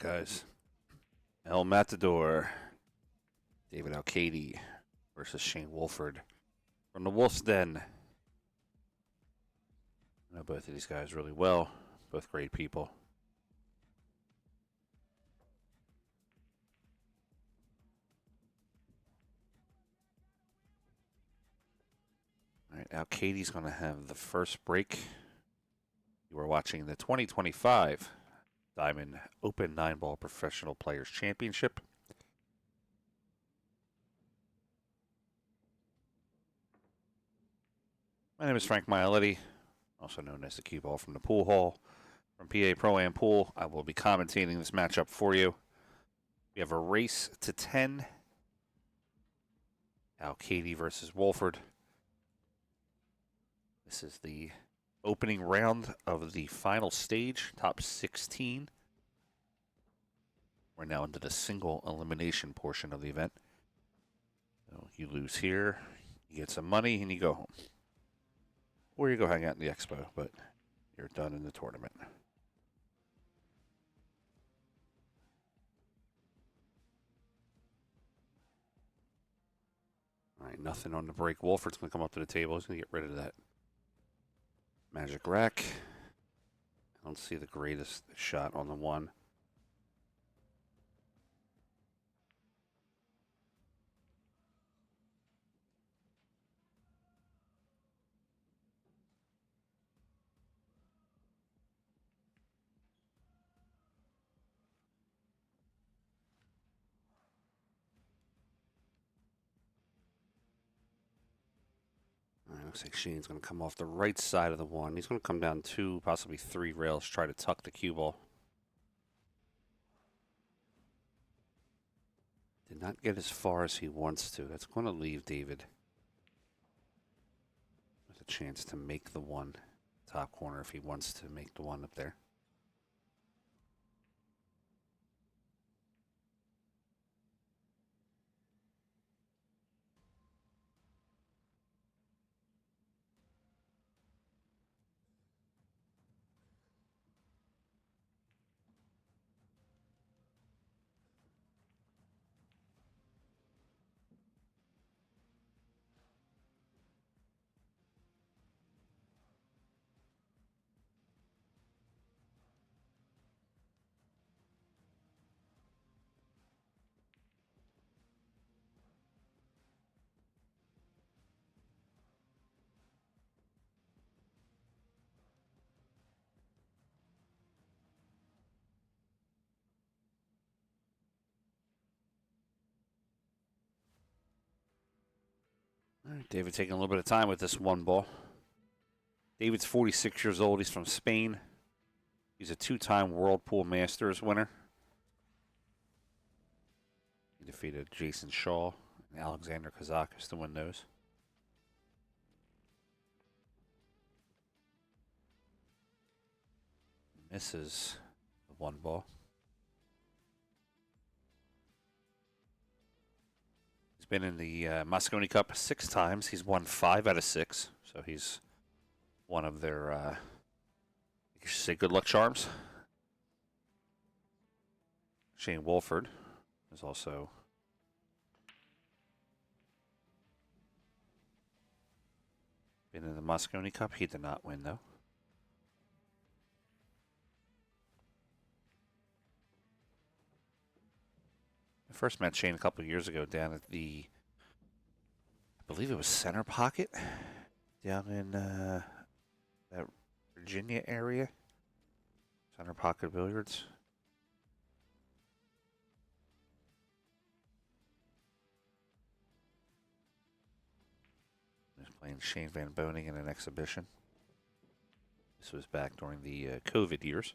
guys. El Matador, David Alcaide versus Shane Wolford from the Wolf's Den. I know both of these guys really well. Both great people. All right, Alcaide's going to have the first break. You are watching the 2025 Diamond Open 9-Ball Professional Players Championship. My name is Frank Mialetti, also known as the Cue Ball from the Pool Hall. From PA Pro-Am Pool, I will be commentating this matchup for you. We have a race to 10. Alcaide versus Wolford. This is the opening round of the final stage, top 16. We're now into the single elimination portion of the event. So you lose here, you get some money, and you go home. Or you go hang out in the expo, but you're done in the tournament. All right, nothing on the break. Wolford's going to come up to the table. He's going to get rid of that magic rack. I don't see the greatest shot on the one. Looks like Shane's going to come off the right side of the one. He's going to come down 2, possibly 3 rails, try to tuck the cue ball. Did not get as far as he wants to. That's going to leave David with a chance to make the one top corner if he wants to make the one up there. All right, David taking a little bit of time with this one ball. David's 46 years old. He's from Spain. He's a 2-time World Pool Masters winner. He defeated Jason Shaw and Alexander Kazakis to win those. Misses the one ball. He's been in the Mosconi Cup 6 times. He's won 5 out of 6. So he's one of their, you should say, good luck charms. Shane Wolford is also been in the Mosconi Cup. He did not win, though. I first met Shane a couple of years ago down at the, I believe it was Center Pocket, down in that Virginia area. Center Pocket Billiards. He was playing Shane Van Boning in an exhibition. This was back during the COVID years.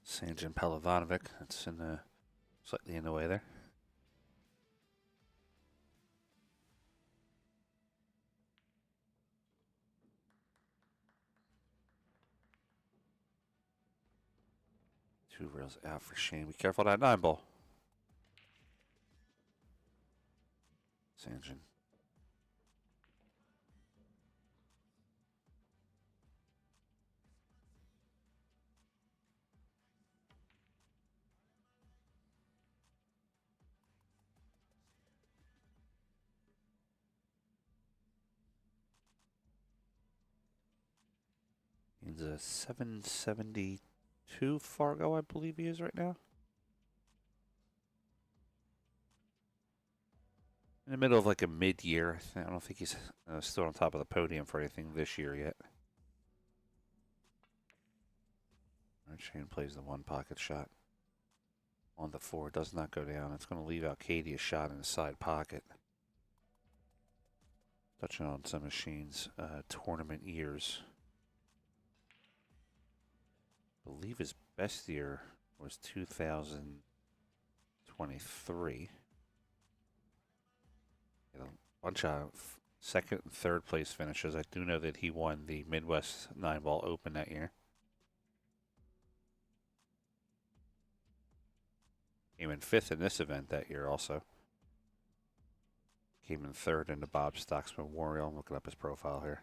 Sanjin Pelavanovic, that's in the slightly in the way there. 2 rails out for Shane. Be careful of that 9-ball. Sanjin. He's a 772 Fargo, I believe he is right now. In the middle of like a mid-year. I don't think he's still on top of the podium for anything this year yet. Alright, Shane plays the 1 pocket shot. On the 4, does not go down. It's going to leave Alcaide a shot in the side pocket. Touching on some of Shane's tournament years. I believe his best year was 2023. A bunch of second and third place finishes. I do know that he won the Midwest 9-ball Open that year. Came in 5th in this event that year also. Came in 3rd in the Bob Stocks Memorial. I'm looking up his profile here.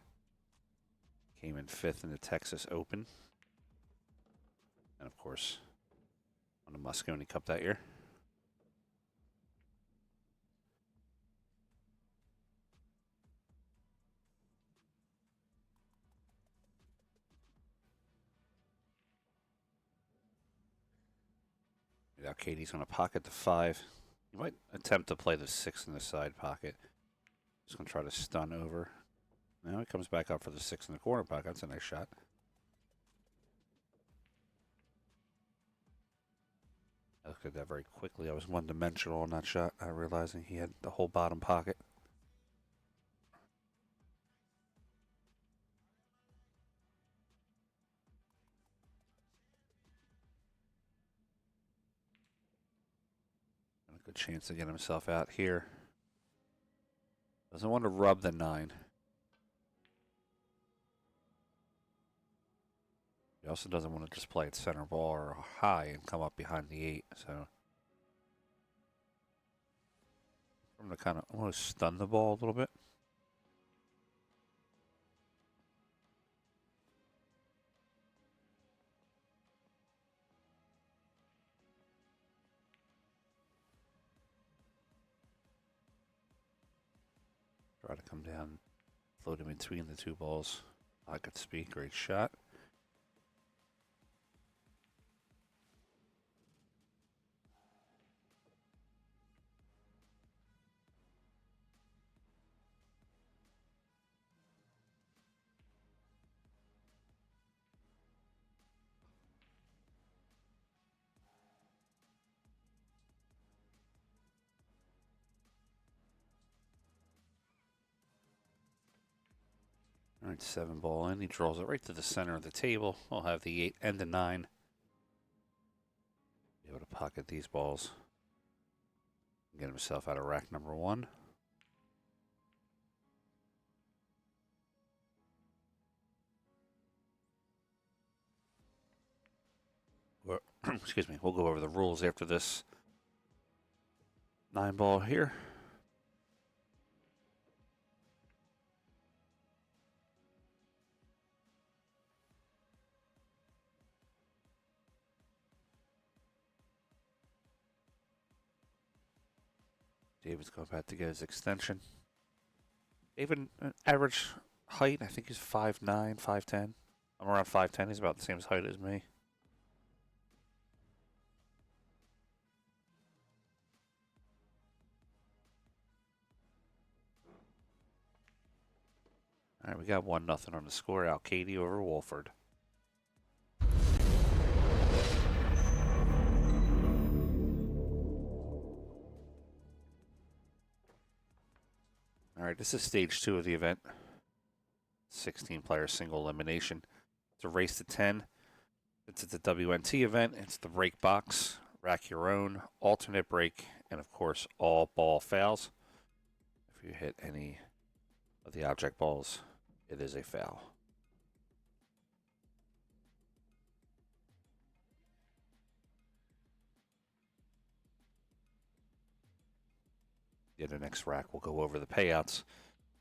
Came in 5th in the Texas Open. And of course, on the Moscone Cup that year. Alcaide's going to pocket the 5. He might attempt to play the 6 in the side pocket. He's going to try to stun over. Now he comes back up for the 6 in the corner pocket. That's a nice shot. I looked at that very quickly. I was one-dimensional on that shot, not realizing he had the whole bottom pocket. And a good chance to get himself out here. Doesn't want to rub the 9. He also doesn't want to just play it center ball or high and come up behind the 8. So I'm going to kind of almost stun the ball a little bit. Try to come down, float in between the 2 balls. Pocket speed, great shot. All right, 7 ball in. He draws it right to the center of the table. We'll have the 8 and the 9. Be able to pocket these balls. Get himself out of rack number 1. Excuse me. We'll go over the rules after this 9 ball here. David's going back to get his extension. David, average height, I think he's 5'9", 5'10". I'm around 5'10". He's about the same height as me. All right, we got 1-0 on the score. Alcaide over Wolford. All right, this is stage 2 of the event. 16-player single elimination. It's a race to 10. It's a WNT event. It's the break box, rack your own, alternate break, and of course, all ball fouls. If you hit any of the object balls, it is a foul. In the next rack, we'll go over the payouts,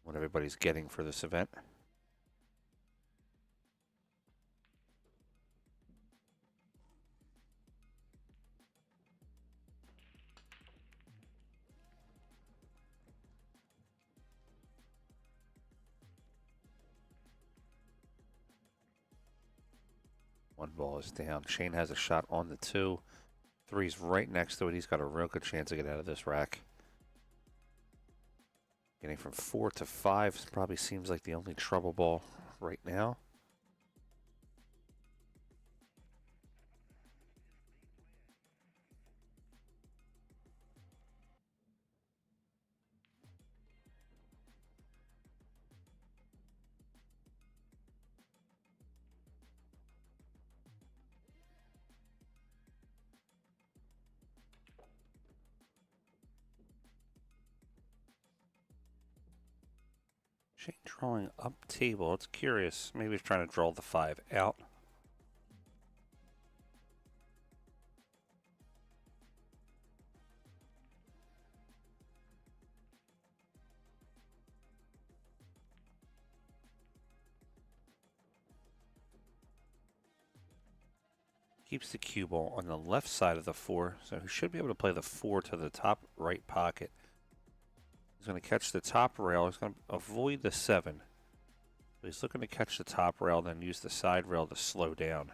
what everybody's getting for this event. One ball is down. Shane has a shot on the 2. 3's right next to it. He's got a real good chance to get out of this rack. Getting from 4 to 5 probably seems like the only trouble ball right now. Shane drawing up table. It's curious. Maybe he's trying to draw the 5 out. Keeps the cue ball on the left side of the 4, so he should be able to play the 4 to the top right pocket. He's going to catch the top rail. He's going to avoid the 7. So he's looking to catch the top rail, then use the side rail to slow down.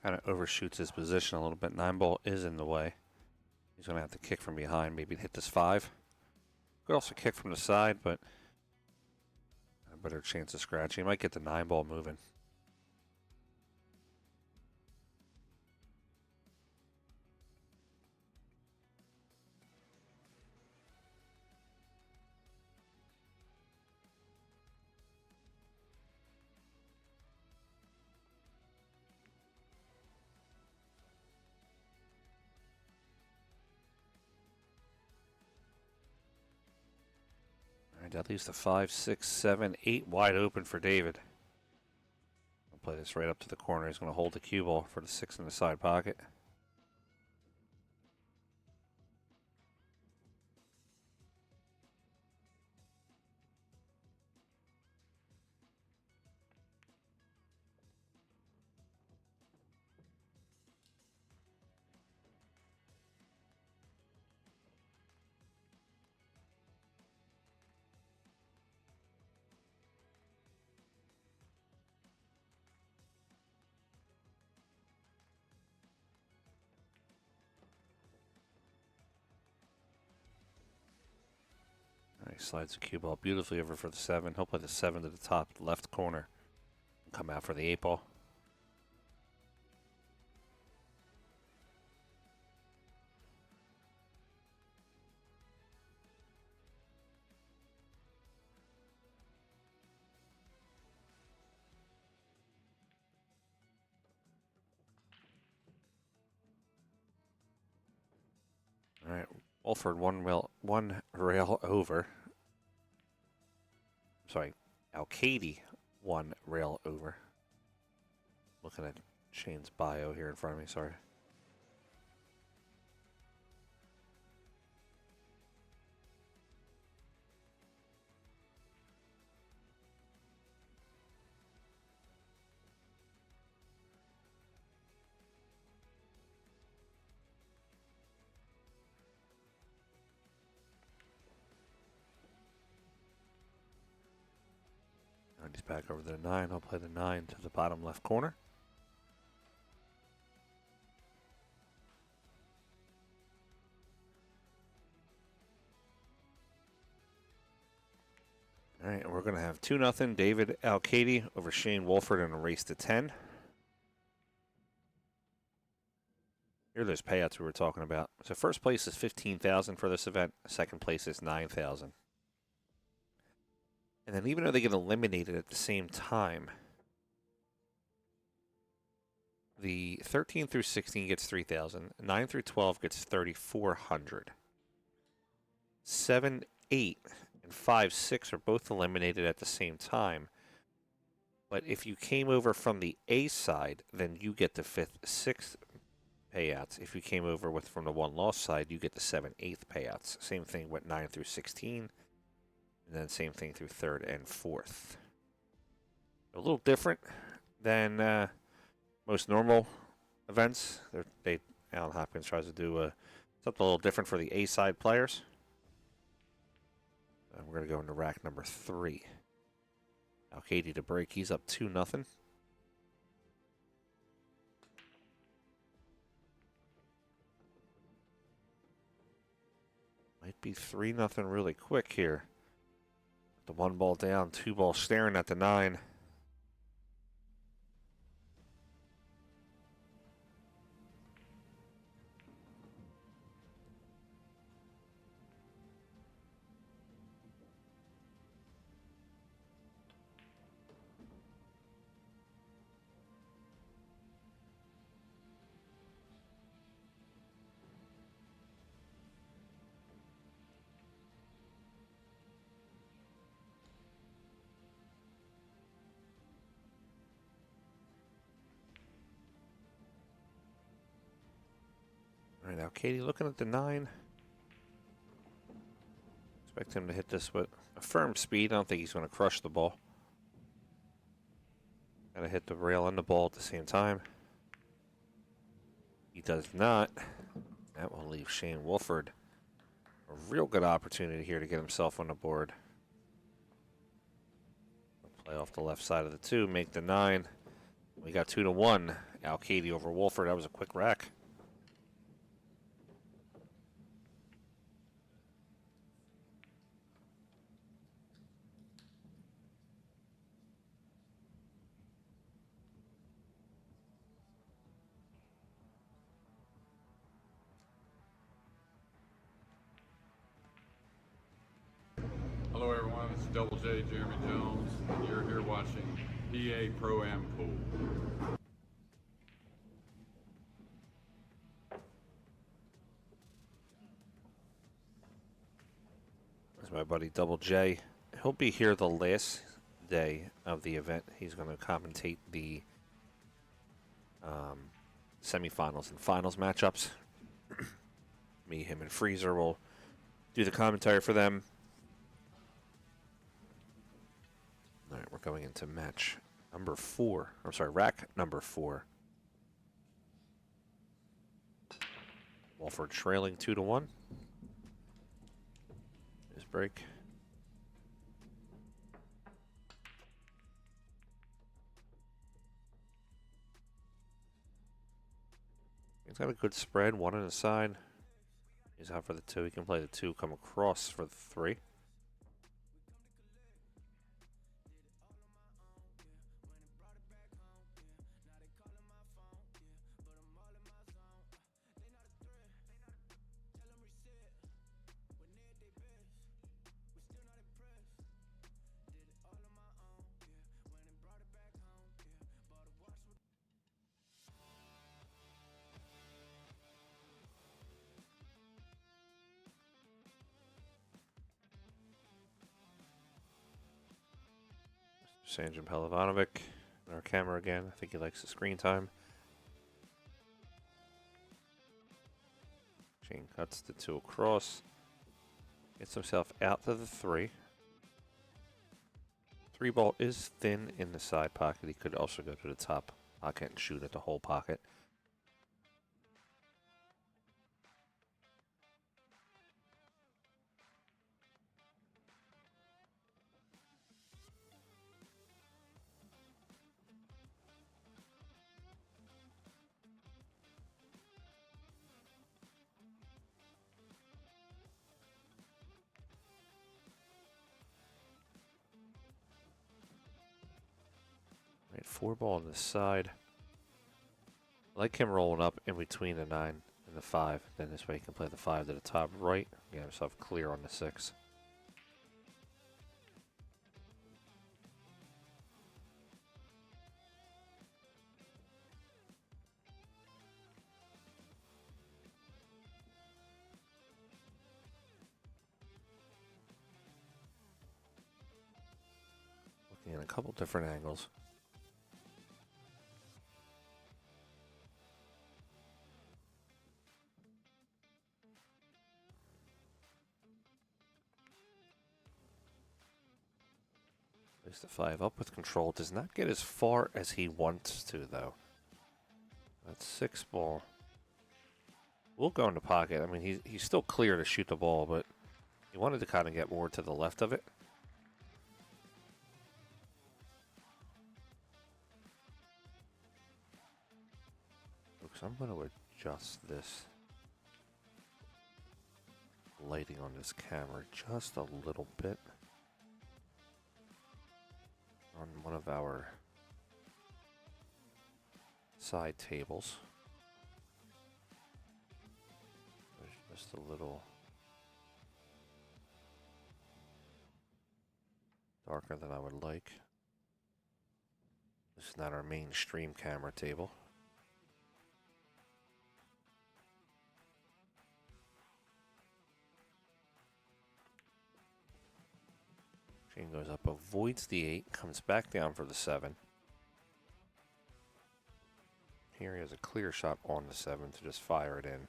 Kind of overshoots his position a little bit. Nineball is in the way. He's going to have to kick from behind, maybe hit this 5. Could also kick from the side, but a better chance of scratching. He might get the 9-ball moving. That leaves the 5, 6, 7, 8 wide open for David. I'll play this right up to the corner. He's going to hold the cue ball for the 6 in the side pocket. He slides the cue ball beautifully over for the 7. He'll play the 7 to the top left corner and come out for the 8 ball. All right, Wolford one rail over. Sorry, Alcaide 1 rail over. Looking at Shane's bio here in front of me, sorry. And he's back over to the 9. I'll play the 9 to the bottom left corner. All right, we're going to have 2-0 David Alcaide over Shane Wolford in a race to 10. Here are those payouts we were talking about. So first place is $15,000 for this event. Second place is $9,000. And then even though they get eliminated at the same time, the 13 through 16 gets $3,000. 9 through 12 gets $3,400. 7, 8, and 5, 6 are both eliminated at the same time. But if you came over from the A side, then you get the 5th, 6th payouts. If you came over from the 1-loss side, you get the 7, 8th payouts. Same thing with 9 through 16. And then same thing through 3rd and 4th. A little different than most normal events. Allen Hopkins tries to do something a little different for the A-side players. And we're going to go into rack number 3. Alcaide to break. He's up 2-0. Might be 3-0 really quick here. The 1 ball down, 2 ball staring at the 9. All right, Alcaide looking at the 9. Expect him to hit this with a firm speed. I don't think he's going to crush the ball. Got to hit the rail and the ball at the same time. He does not. That will leave Shane Wolford a real good opportunity here to get himself on the board. Play off the left side of the 2, make the 9. We got 2-1. Alcaide over Wolford. That was a quick rack. Hello everyone, this is Double J, Jeremy Jones, and you're here watching PA Pro-Am Pool. That's my buddy Double J. He'll be here the last day of the event. He's going to commentate the semifinals and finals matchups. Me, him, and Freezer will do the commentary for them. All right, we're going into match number 4. I'm sorry, rack number 4. Wolford trailing 2-1. His break. He's got a good spread, 1 on the side. He's out for the 2. He can play the 2, come across for the 3. Sanjin Pelovanovic on our camera again. I think he likes the screen time. Shane cuts the 2 across. Gets himself out to the 3. 3 ball is thin in the side pocket. He could also go to the top pocket and shoot at the whole pocket. 4 ball on the side. I like him rolling up in between the 9 and the 5. Then this way he can play the 5 to the top right. Get himself clear on the 6. Looking at a couple different angles. Plays the 5 up with control. Does not get as far as he wants to, though. That's 6 ball. We'll go into pocket. I mean, he's still clear to shoot the ball, but he wanted to kind of get more to the left of it. So I'm going to adjust this lighting on this camera just a little bit. On one of our side tables. There's just a little darker than I would like. This is not our mainstream camera table. Shane goes up, avoids the 8, comes back down for the 7. Here he has a clear shot on the 7 to just fire it in.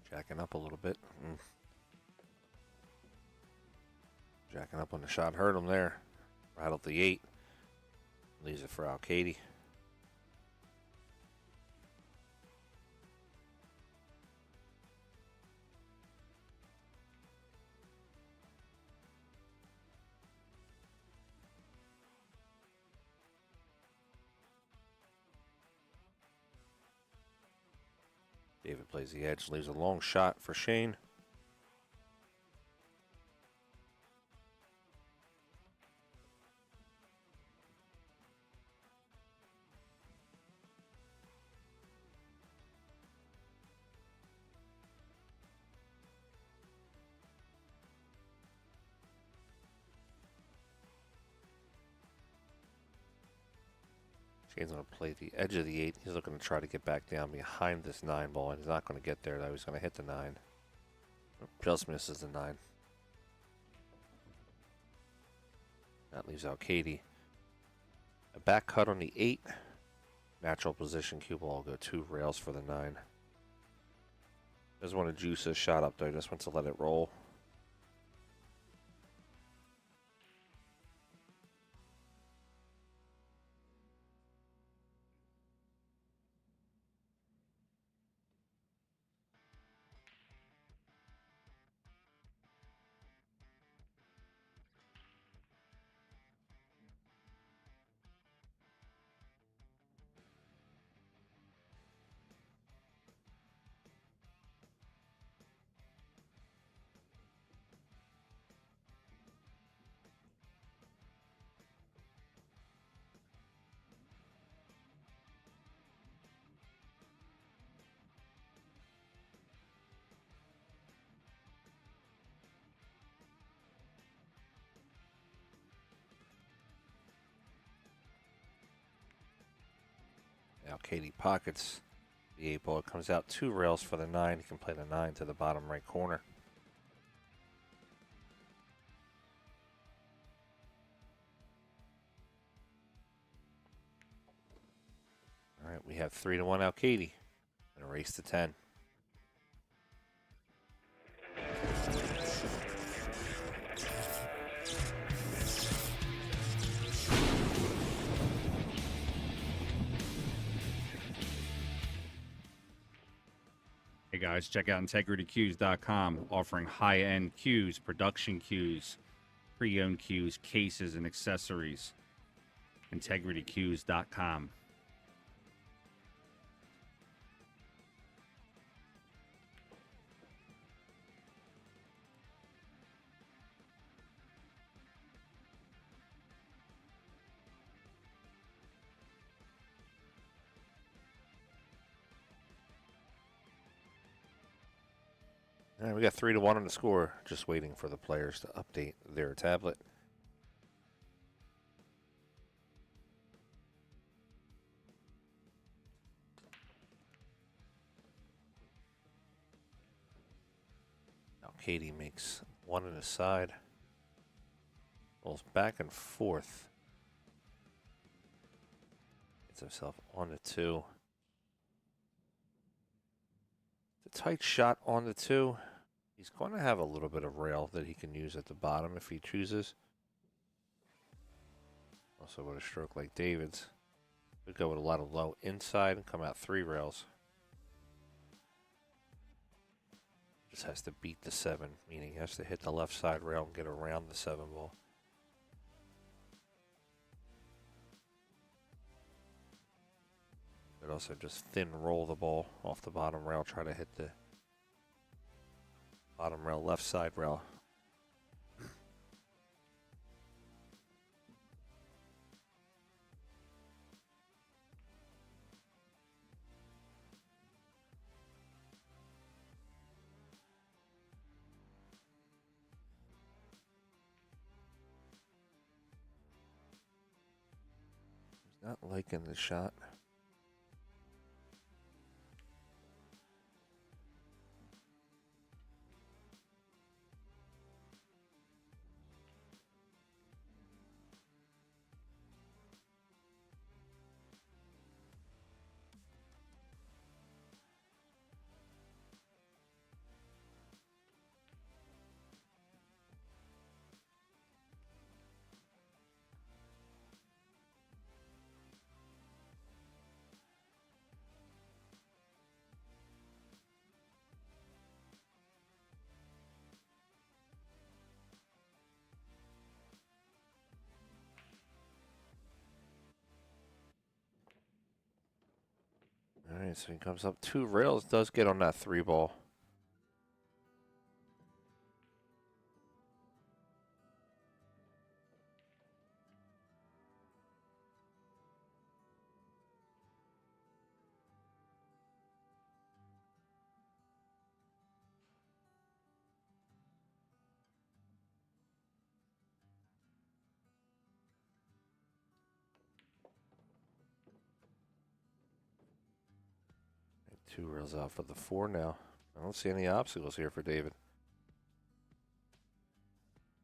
Jacking up a little bit. Jacking up on the shot. Hurt him there. Rattled the 8. Leaves it for Alcaide. David plays the edge, leaves a long shot for Shane. Shane's going to play the edge of the 8. He's looking to try to get back down behind this 9 ball, and he's not going to get there, though. He's going to hit the 9. Just misses the 9. That leaves Alcaide. A back cut on the 8. Natural position. Cue ball will go 2 rails for the 9. Doesn't want to juice his shot up, though. Just wants to let it roll. Alcaide pockets the 8 ball. It comes out 2 rails for the 9. He can play the 9 to the bottom right corner. All right, we have 3-1 Alcaide and a race to 10. Hey guys, check out integritycues.com, offering high-end cues, production cues, pre-owned cues, cases, and accessories. integritycues.com. All right, we got 3-1 on the score. Just waiting for the players to update their tablet. Alcaide makes one on his side. Rolls back and forth. Gets himself on the 2. It's a tight shot on the 2. He's going to have a little bit of rail that he can use at the bottom if he chooses. Also with a stroke like David's, we go with a lot of low inside and come out 3 rails. Just has to beat the 7, meaning he has to hit the left side rail and get around the 7 ball. But also just thin roll the ball off the bottom rail, try to hit the bottom rail, left side rail. He's not liking the shot. All right, so he comes up 2 rails, does get on that 3 ball. And 2 rails out for the 4 now. I don't see any obstacles here for David.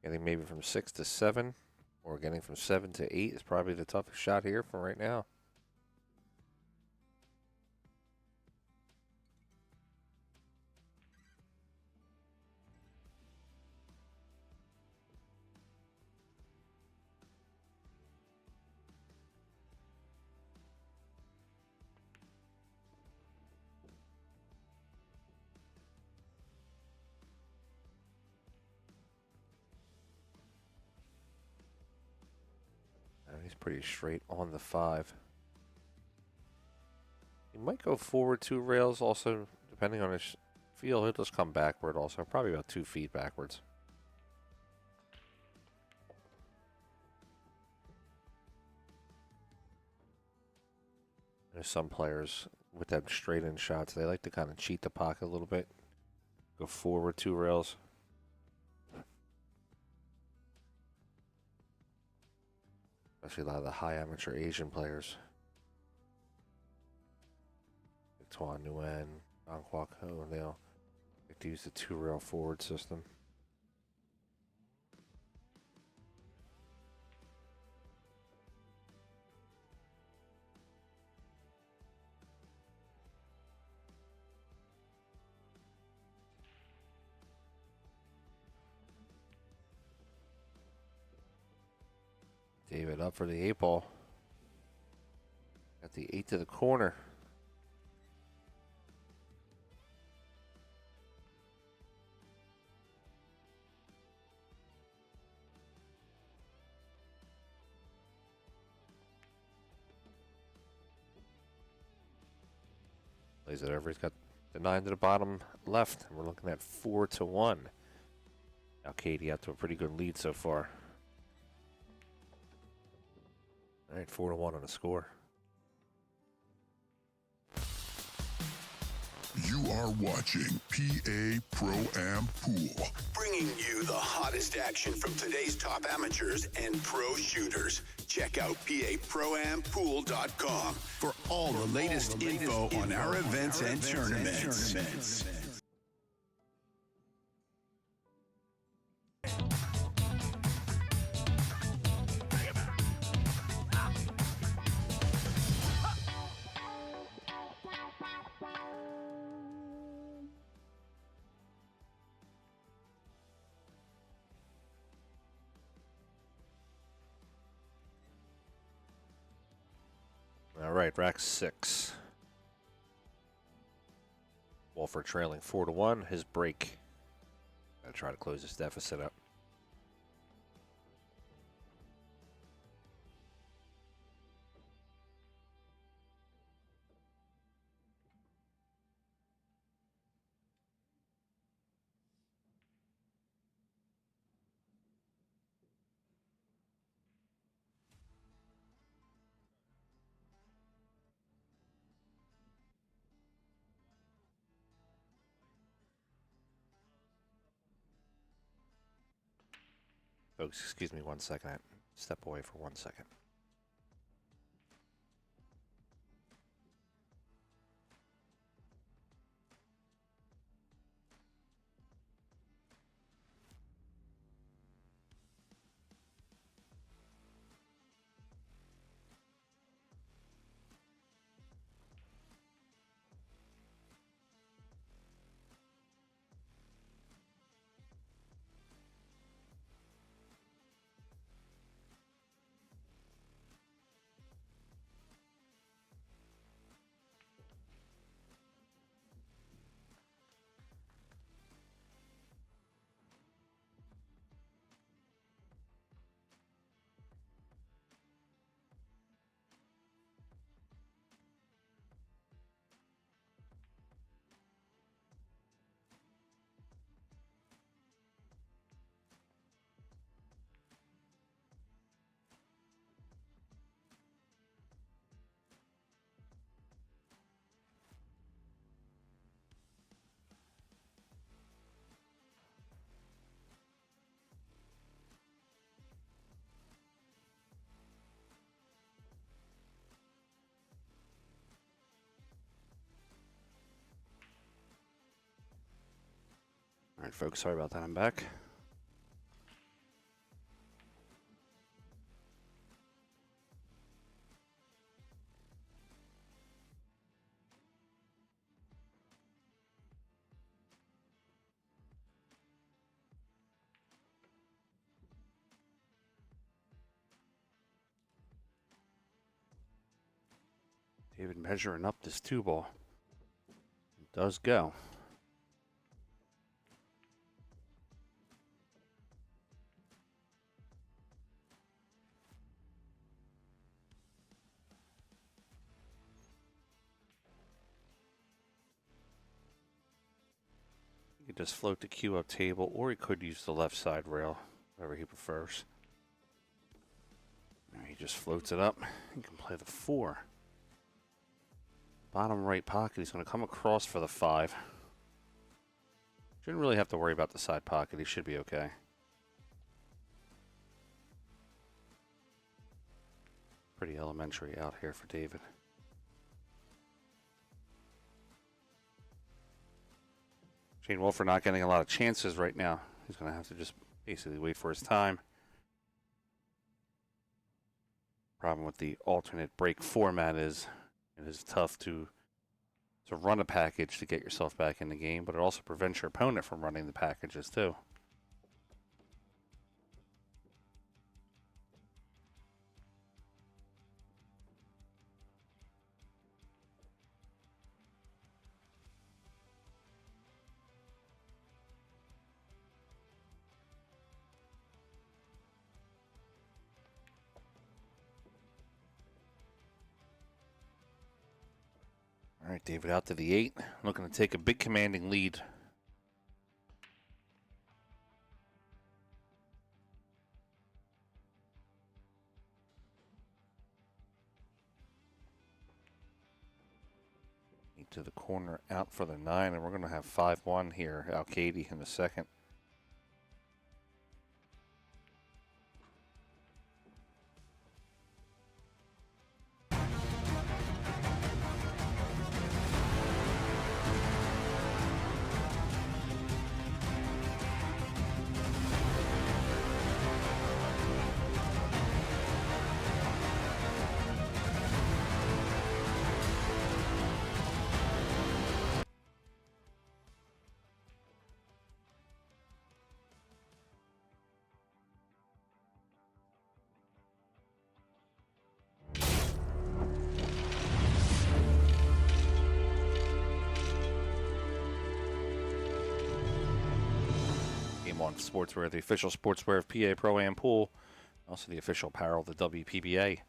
Getting maybe from 6 to 7, or getting from 7 to 8 is probably the toughest shot here for right now. He's pretty straight on the 5. He might go forward 2 rails also, depending on his feel. He'll just come backward also, probably about 2 feet backwards. There's some players with them straight in shots, they like to kind of cheat the pocket a little bit. Go forward 2 rails. Especially a lot of the high amateur Asian players. Tuan Nguyen, Anquak Ho, they'll like to use the 2 rail forward system. David up for the 8 ball. Got the 8 to the corner. Plays it over. He's got the 9 to the bottom left, and we're looking at 4-1. Alcaide out to a pretty good lead so far. All right, 4-1 on the score. You are watching PA Pro-Am Pool. Bringing you the hottest action from today's top amateurs and pro shooters. Check out paproampool.com for all the latest info on our events and tournaments. All right, rack 6. Wolford trailing 4-1. His break. Gotta try to close this deficit up. Folks, excuse me 1 second. I step away for 1 second. All right, folks, sorry about that. I'm back. David measuring up this 2-ball. It does go. He could just float the cue up table, or he could use the left side rail, whatever he prefers. Now he just floats it up. He can play the 4. Bottom right pocket, he's going to come across for the 5. Shouldn't really have to worry about the side pocket. He should be okay. Pretty elementary out here for David. Shane Wolford not getting a lot of chances right now. He's going to have to just basically wait for his time. Problem with the alternate break format is it is tough to run a package to get yourself back in the game, but it also prevents your opponent from running the packages too. All All right, David out to the 8, looking to take a big commanding lead. To the corner, out for the 9, and we're going to have 5-1 here. Alcaide in the second. On Sportswear, the official sportswear of PA Pro-Am Pool, also the official apparel of the WPBA.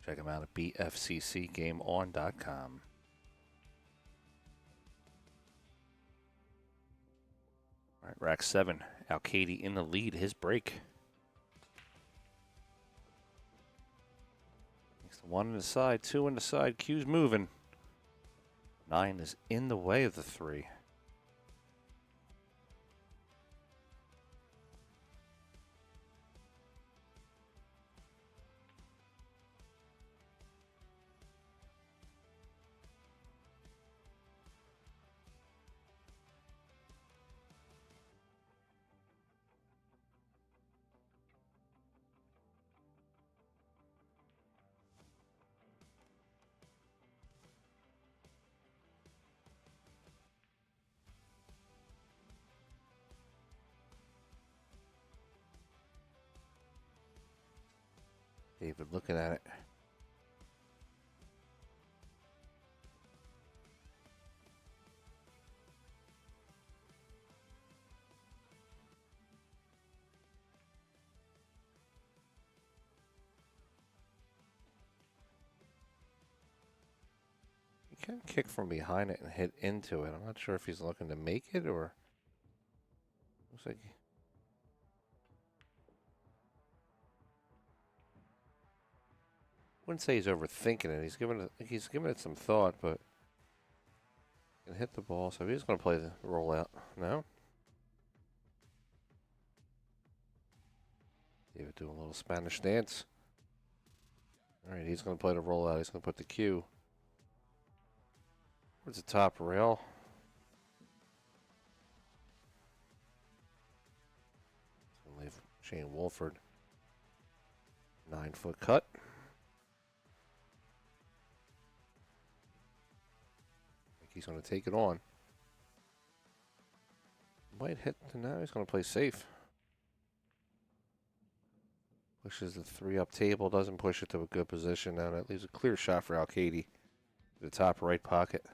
Check them out at bfccgameon.com. All right, rack 7, Alcaide in the lead, his break. Makes the 1 in the side, 2 in the side, Q's moving. 9 is in the way of the 3. David looking at it. He can kick from behind it and hit into it. I'm not sure if he's looking to make it or looks like wouldn't say he's overthinking it. He's giving it some thought, but can hit the ball. So he's going to play the rollout. No. David doing a little Spanish dance. All right, he's going to play the rollout. He's going to put the cue. Where's the top rail? He's going to leave Shane Wolford. 9-foot cut. He's going to take it on. Might hit to now. He's going to play safe. Pushes the 3 up table. Doesn't push it to a good position. Now that leaves a clear shot for Alcaide. The top right pocket.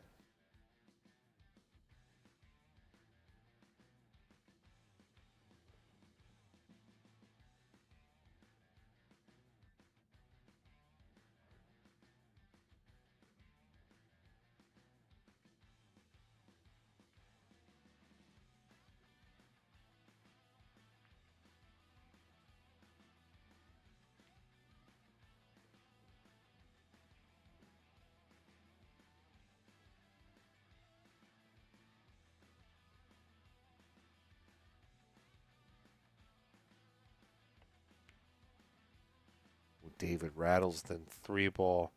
David rattles the 3 ball.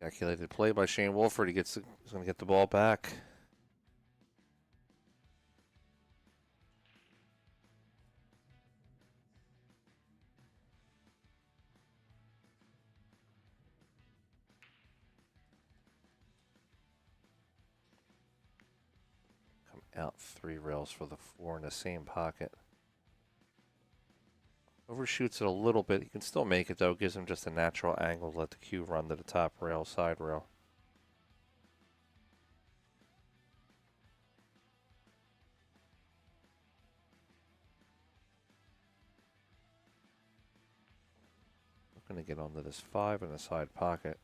Calculated play by Shane Wolford. He's going to get the ball back. Come out 3 rails for the 4 in the same pocket. Overshoots it a little bit. He can still make it, though. Gives him just a natural angle to let the cue run to the top rail, side rail. Going to get onto this 5 in the side pocket.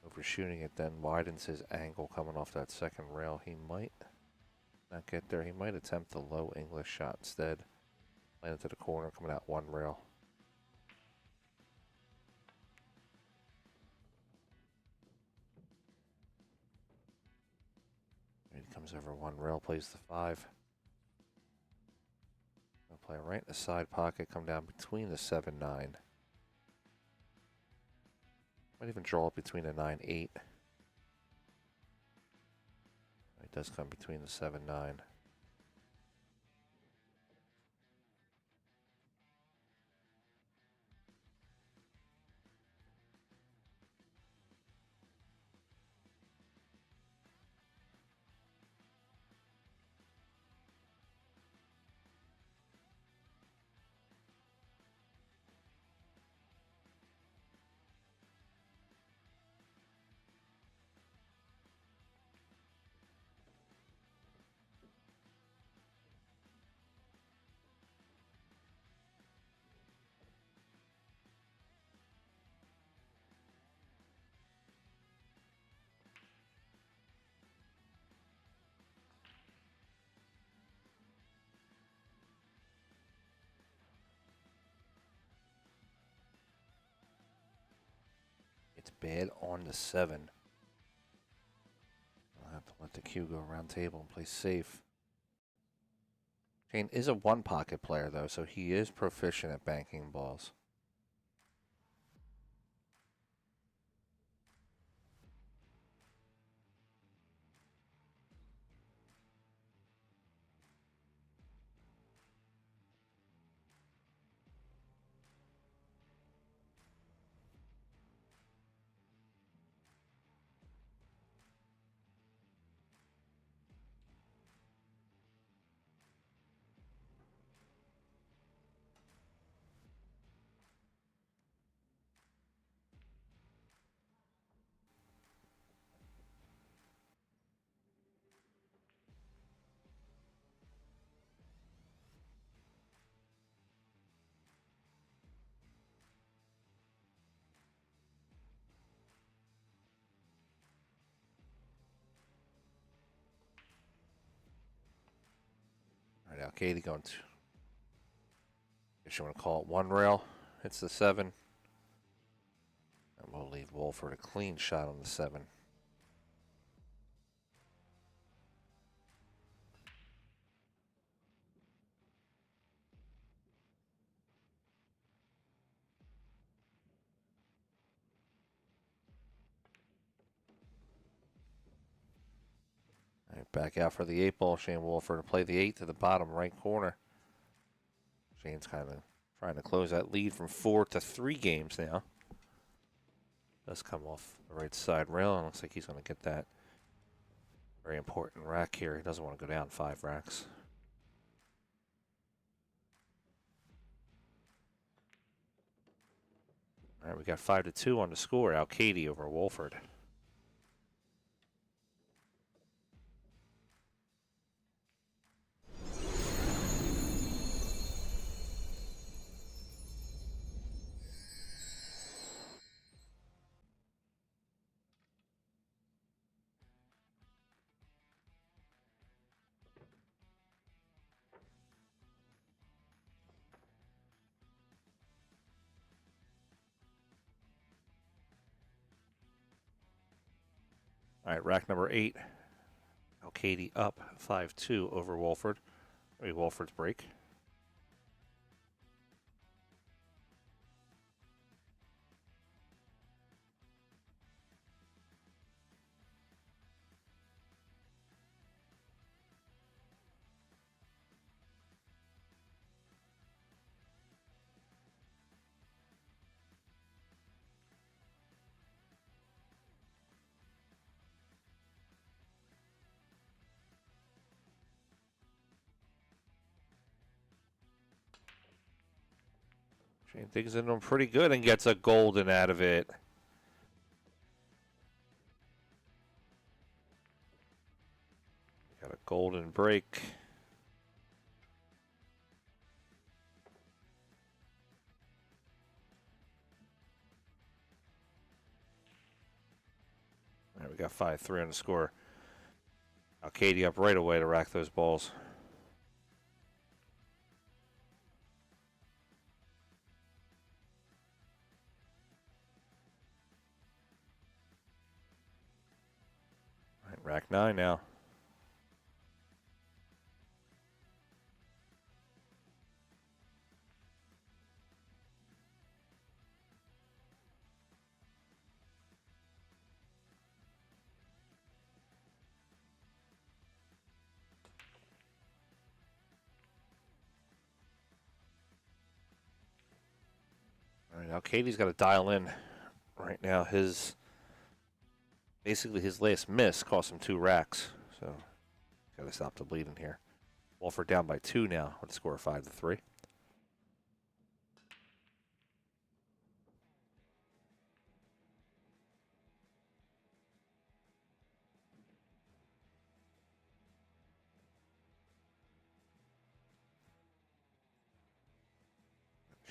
Overshooting it then widens his angle coming off that second rail. He might not get there. He might attempt the low English shot instead. Land into the corner, coming out 1 rail. He comes over 1 rail, plays the 5. I'll play right in the side pocket, come down between the 7-9. Might even draw up between the 9-8. It does come between the 7-9. It's bad on the 7. I'll have to let the cue go around table and play safe. Shane is a 1 pocket player though, so he is proficient at banking balls. All right, Alcaide going to, I guess you want to call it 1 rail. It's the 7. And we'll leave Wolford a clean shot on the 7. All right, back out for the 8 ball. Shane Wolford to play the 8 to the bottom right corner. Shane's kind of trying to close that lead from 4 to 3 games now. Does come off the right side rail, and looks like he's going to get that very important rack here. He doesn't want to go down 5 racks. All right, we got 5-2 on the score. Alcaide over Wolford. All right, rack number 8. Alcaide up 5-2 over Wolford. Maybe Wolford's break. Shane digs into him pretty good and gets a golden out of it. Got a golden break. we got 5-3 on the score. Alcaide up right away to rack those balls. All right, rack 9 now. All right, Alcaide's got to dial in right now. Basically his last miss cost him 2 racks, so got to stop the bleeding here. Wolford down by 2 now with a score of 5-3.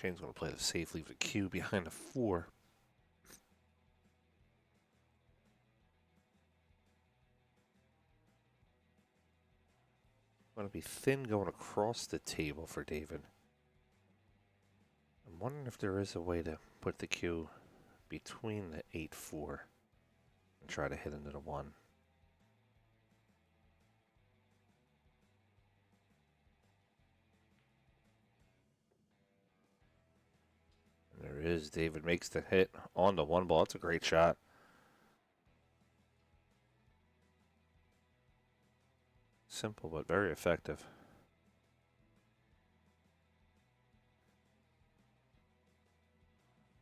Shane's going to play the safe, leave the cue behind the 4. Going to be thin going across the table for David. I'm wondering if there is a way to put the cue between the 8-4 and try to hit into the 1. There is. David makes the hit on the 1 ball. It's a great shot. Simple but very effective.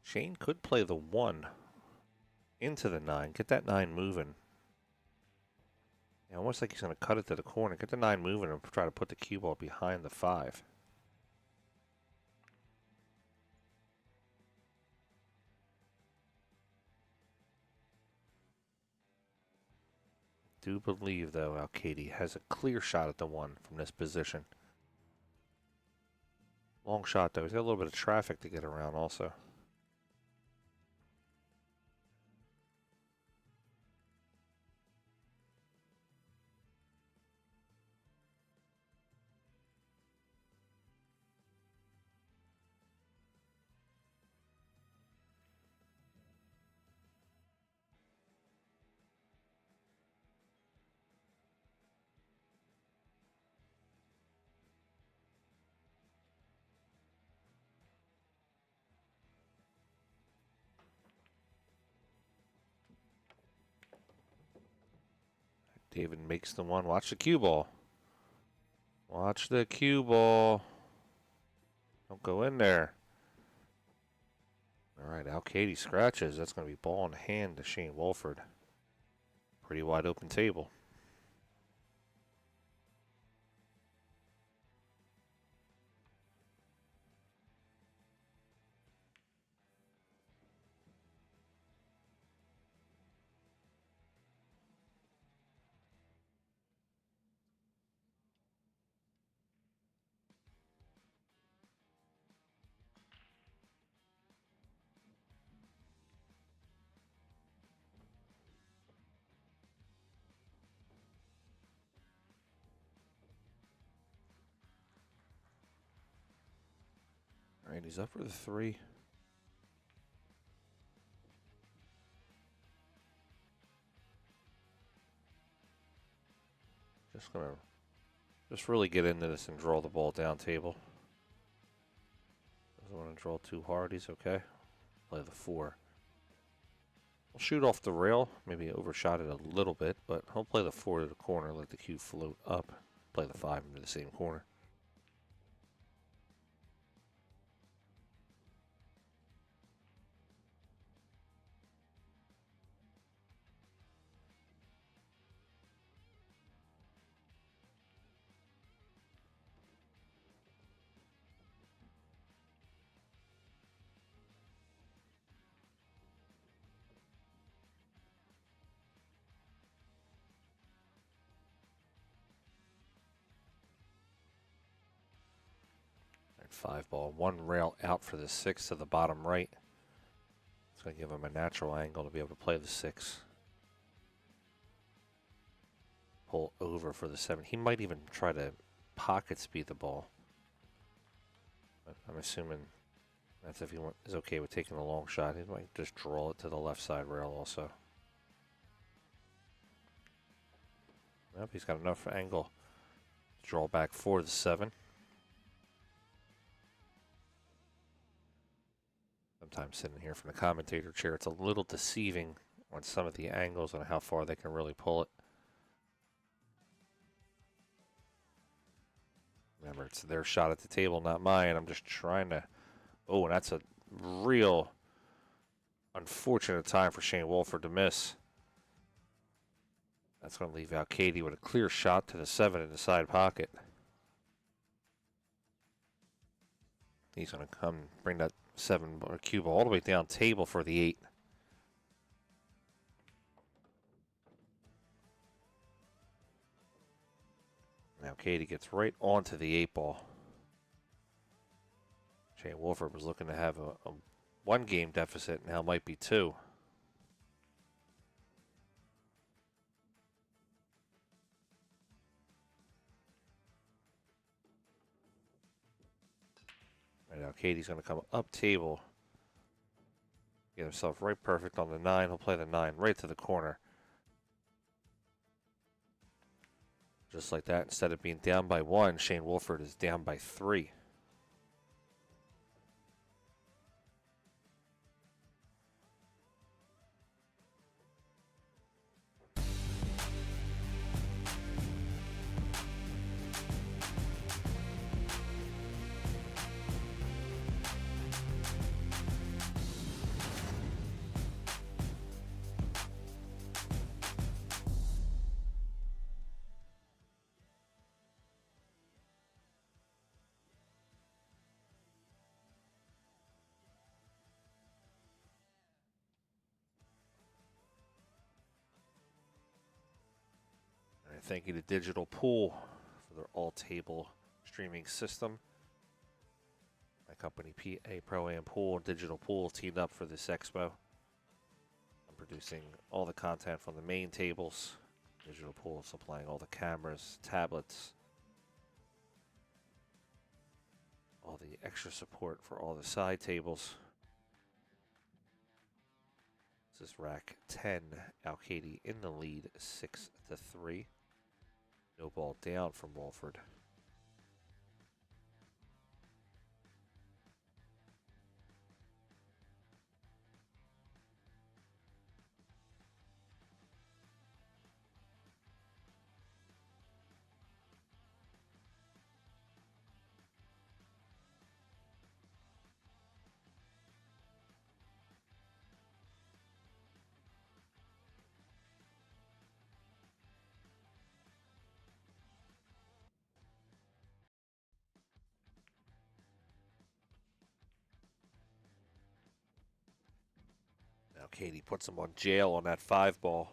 Shane could play the 1 into the 9. Get that 9 moving. Yeah, almost like he's going to cut it to the corner. Get the 9 moving and try to put the cue ball behind the 5. Do believe, though, Alcaide has a clear shot at the 1 from this position. Long shot, though. He's got a little bit of traffic to get around also. David makes the 1. Watch the cue ball. Watch the cue ball. Don't go in there. All right, Alcaide scratches. That's going to be ball in hand to Shane Wolford. Pretty wide open table. All right, he's up for the 3. Just really get into this and draw the ball down table. Doesn't want to draw too hard. He's okay. Play the 4. We'll shoot off the rail. Maybe overshot it a little bit, but he'll play the 4 to the corner, let the cue float up. Play the 5 into the same corner. All right, 5 ball. 1 rail out for the 6 to the bottom right. It's going to give him a natural angle to be able to play the 6. pull over for the 7. He might even try to pocket speed the ball. But I'm assuming that's if he is okay with taking a long shot. He might just draw it to the left side rail also. Nope, he's got enough angle to draw back for the 7. Sometimes sitting here from the commentator chair, it's a little deceiving on some of the angles on how far they can really pull it. Remember, it's their shot at the table, not mine. I'm just trying to... Oh, and that's a real unfortunate time for Shane Wolford to miss. That's going to leave Alcaide with a clear shot to the 7 in the side pocket. He's going to come bring that 7 cue ball all the way down table for the 8. Now Katie gets right onto the 8 ball. Shane Wolford was looking to have a 1-game deficit, now might be 2. And now Katie's going to come up table, get himself right perfect on the 9. He'll play the 9 right to the corner. Just like that, instead of being down by 1, Shane Wolford is down by 3. Thank you to Digital Pool for their all-table streaming system. My company, PA Pro-Am Pool and Digital Pool, teamed up for this expo. I'm producing all the content from the main tables. Digital Pool supplying all the cameras, tablets, all the extra support for all the side tables. This is rack 10. Alcaide in the lead, 6-3. No ball down from Wolford. Now Katie puts him on jail on that 5 ball.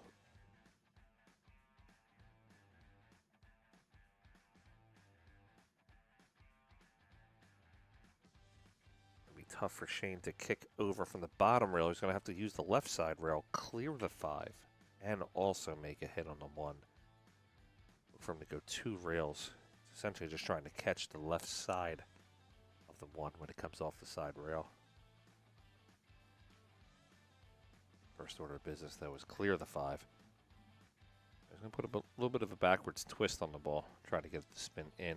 It'll be tough for Shane to kick over from the bottom rail. He's going to have to use the left side rail, clear the 5, and also make a hit on the 1. Look for him to go 2 rails. He's essentially just trying to catch the left side of the 1 when it comes off the side rail. First order of business, though, is clear the 5. He's going to put a little bit of a backwards twist on the ball, try to get it to spin in.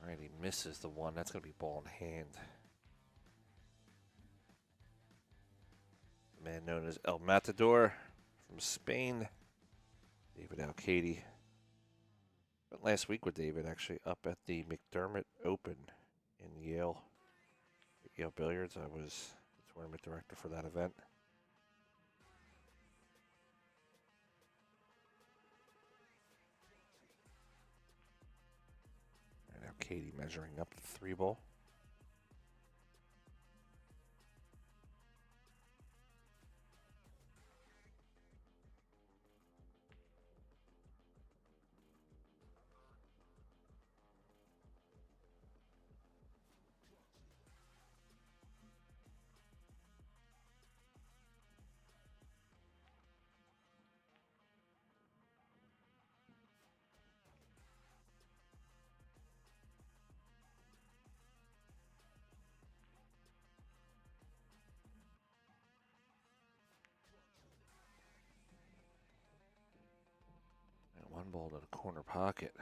All right, he misses the 1. That's going to be ball in hand. The man known as El Matador from Spain, David Alcaide. Went last week with David, actually, up at the McDermott Open in Yale. Yale Billiards. I was tournament director for that event. And now Katie measuring up the 3 ball. One ball to the corner pocket.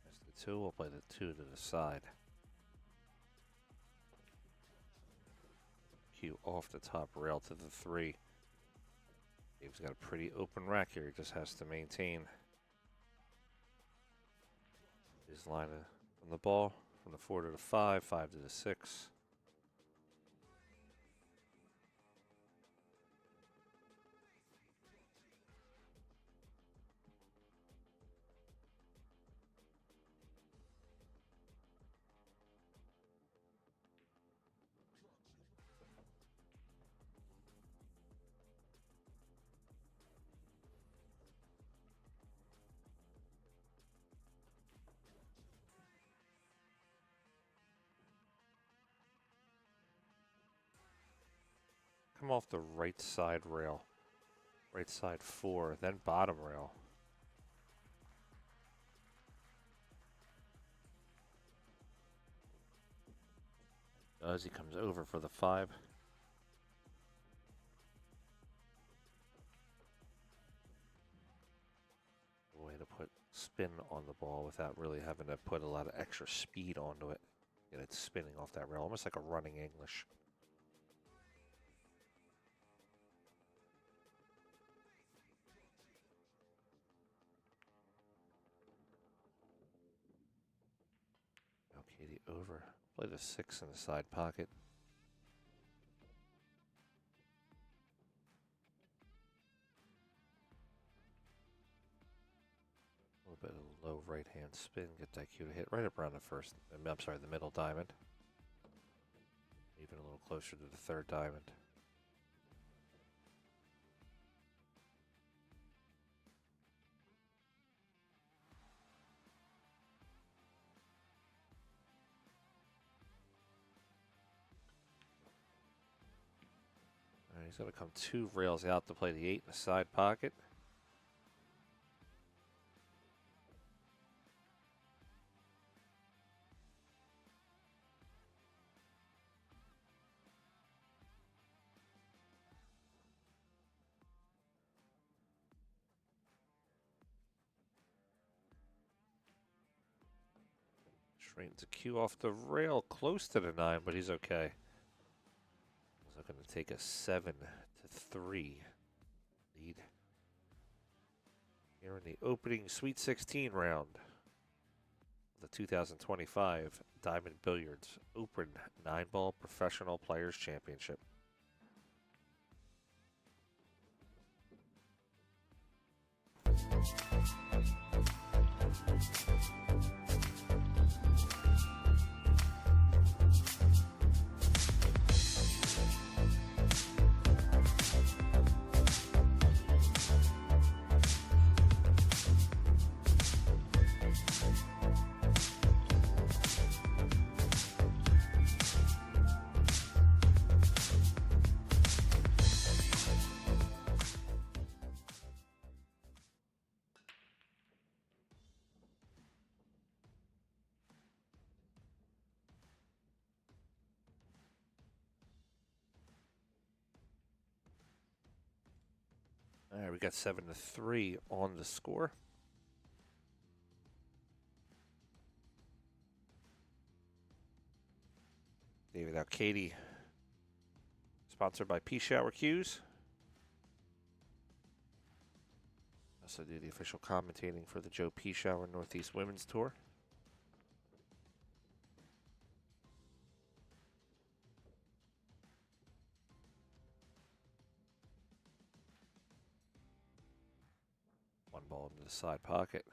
That's the 2. We'll play the 2 to the side. Cue off the top rail to the 3. Dave's got a pretty open rack here. He just has to maintain his line from the ball, from the 4 to the 5, 5 to the 6. Come off the right side rail. Right side 4, then bottom rail. As he comes over for the 5. A way to put spin on the ball without really having to put a lot of extra speed onto it. Get it spinning off that rail, almost like a running English. Alcaide over. Play the 6 in the side pocket. A little bit of low right hand spin. Get that cue to hit right up around the first. I'm sorry, the middle diamond. Even a little closer to the 3rd diamond. He's going to come 2 rails out to play the 8 in the side pocket. Straight into cue off the rail, close to the 9, but he's okay. He's looking to take a 7 to 3 lead here in the opening Sweet 16 round of the 2025 Diamond Billiards Open 9-Ball Professional Players Championship. All right, we got 7 to 3 on the score. David Alcaide, sponsored by P Shower Cues. Also do the official commentating for the Joe P Shower Northeast Women's Tour. One ball into the side pocket.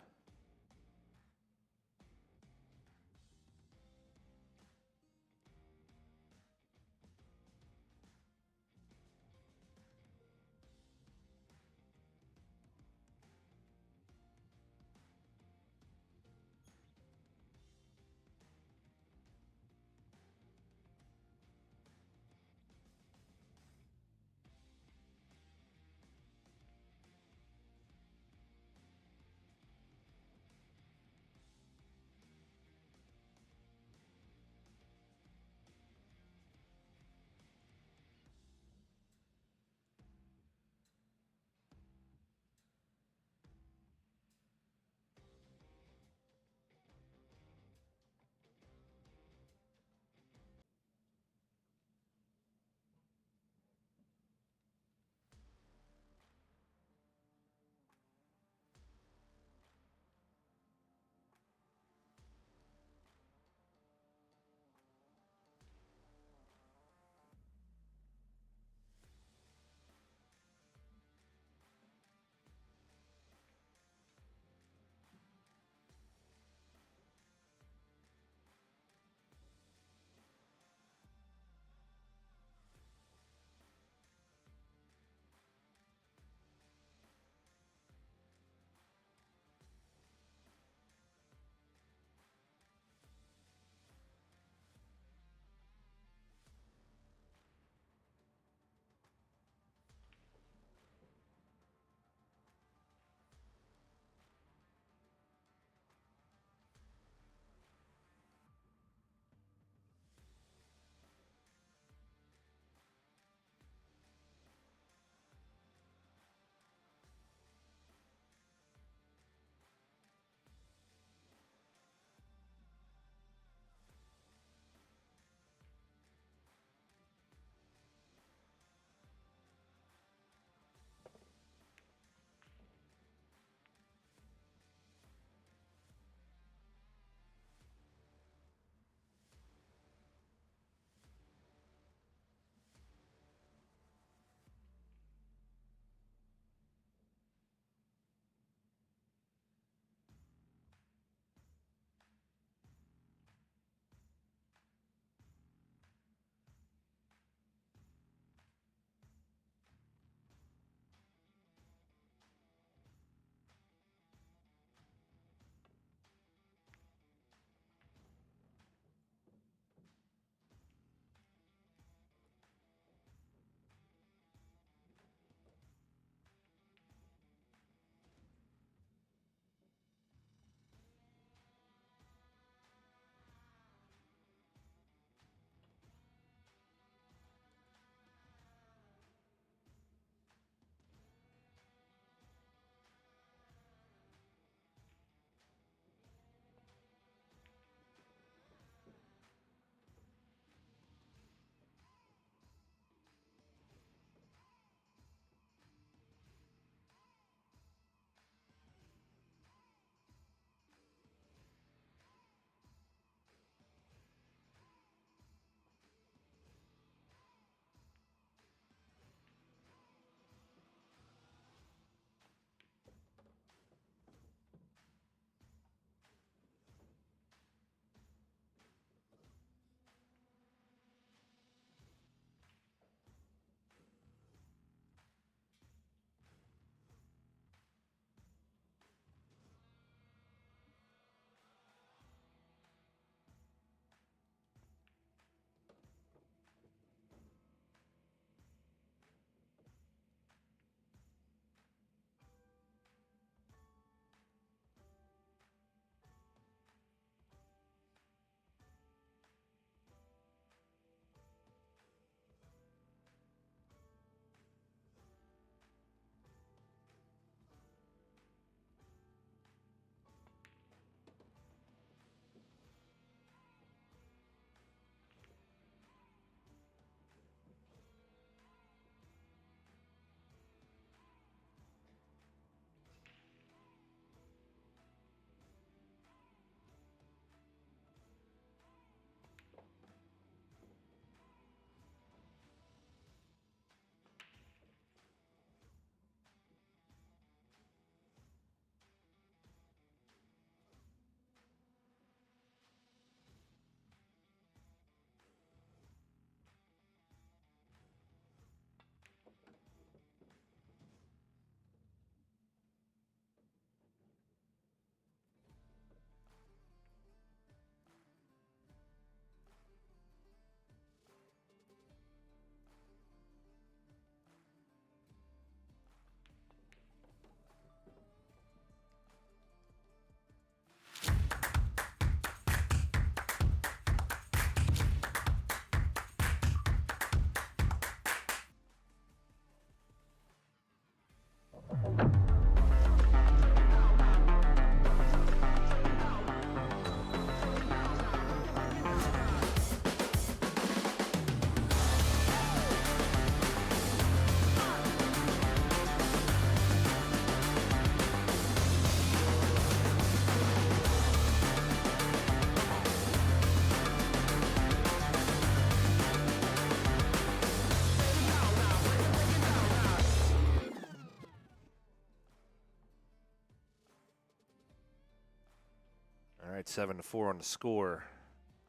right, 7-4 on the score.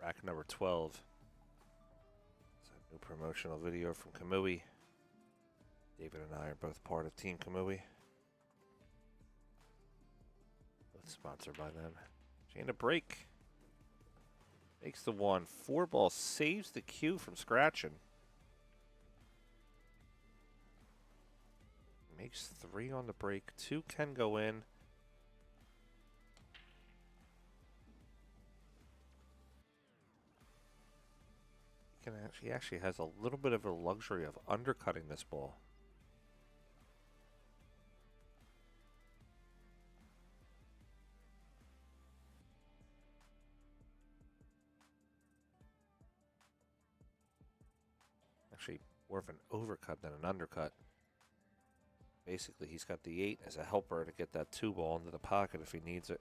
Rack number 12. It's a new promotional video from Kamui. David and I are both part of Team Kamui. Both sponsored by them. Chain to break. Makes the 1. 4 ball saves the cue from scratching. Makes 3 on the break. 2 can go in. He actually has a little bit of a luxury of undercutting this ball. Actually, more of an overcut than an undercut. Basically, he's got the 8 as a helper to get that 2 ball into the pocket if he needs it.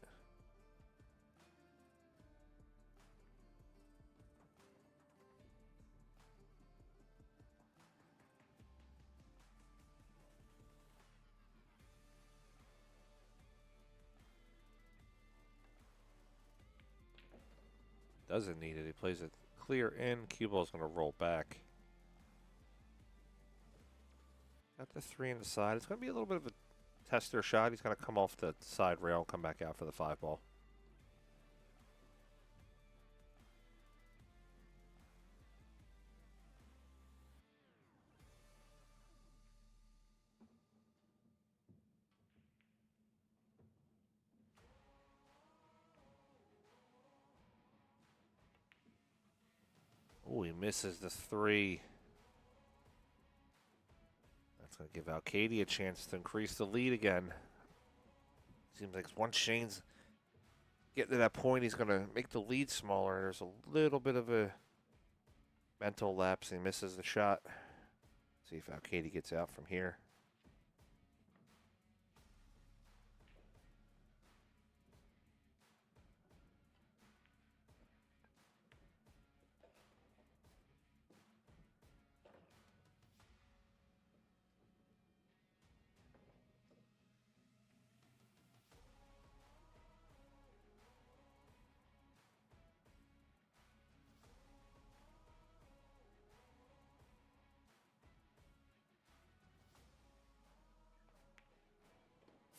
Doesn't need it. He plays it clear in. Cue ball's going to roll back. Got the 3 in the side. It's going to be a little bit of a tester shot. He's going to come off the side rail and come back out for the 5 ball. Oh, he misses the 3. That's going to give Alcaide a chance to increase the lead again. Seems like once Shane's getting to that point, he's going to make the lead smaller. There's a little bit of a mental lapse. He misses the shot. See if Alcaide gets out from here.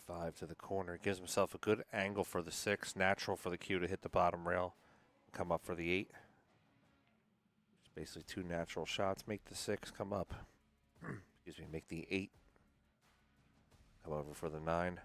Five to the corner. Gives himself a good angle for the 6. Natural for the cue to hit the bottom rail. Come up for the 8. Just basically 2 natural shots. Make the 6 come up. Excuse me. Make the 8 come over for the 9.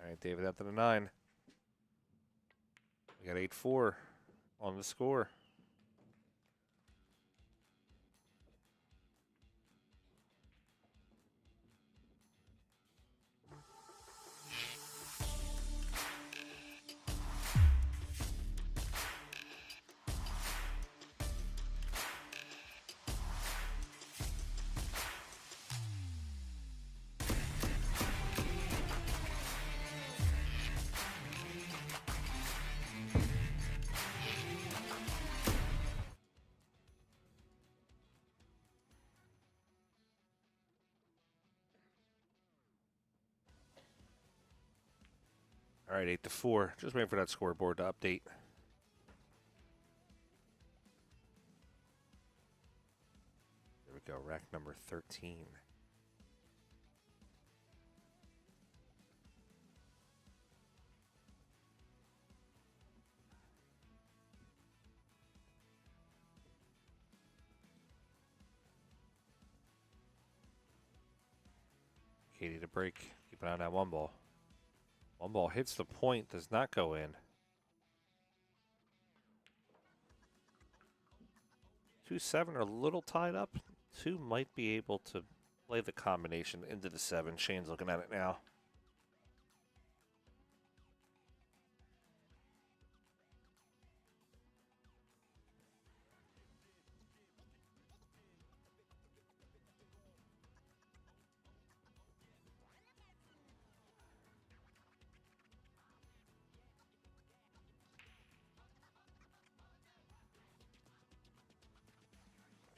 All right, David after the 9. We got 8-4 on the score. All right, 8-4. Just waiting for that scoreboard to update. There we go, rack number 13. Katie to break. Keep an eye on that 1 ball. 1 ball hits the point, does not go in. 2-7 are a little tied up. 2 might be able to play the combination into the 7. Shane's looking at it now.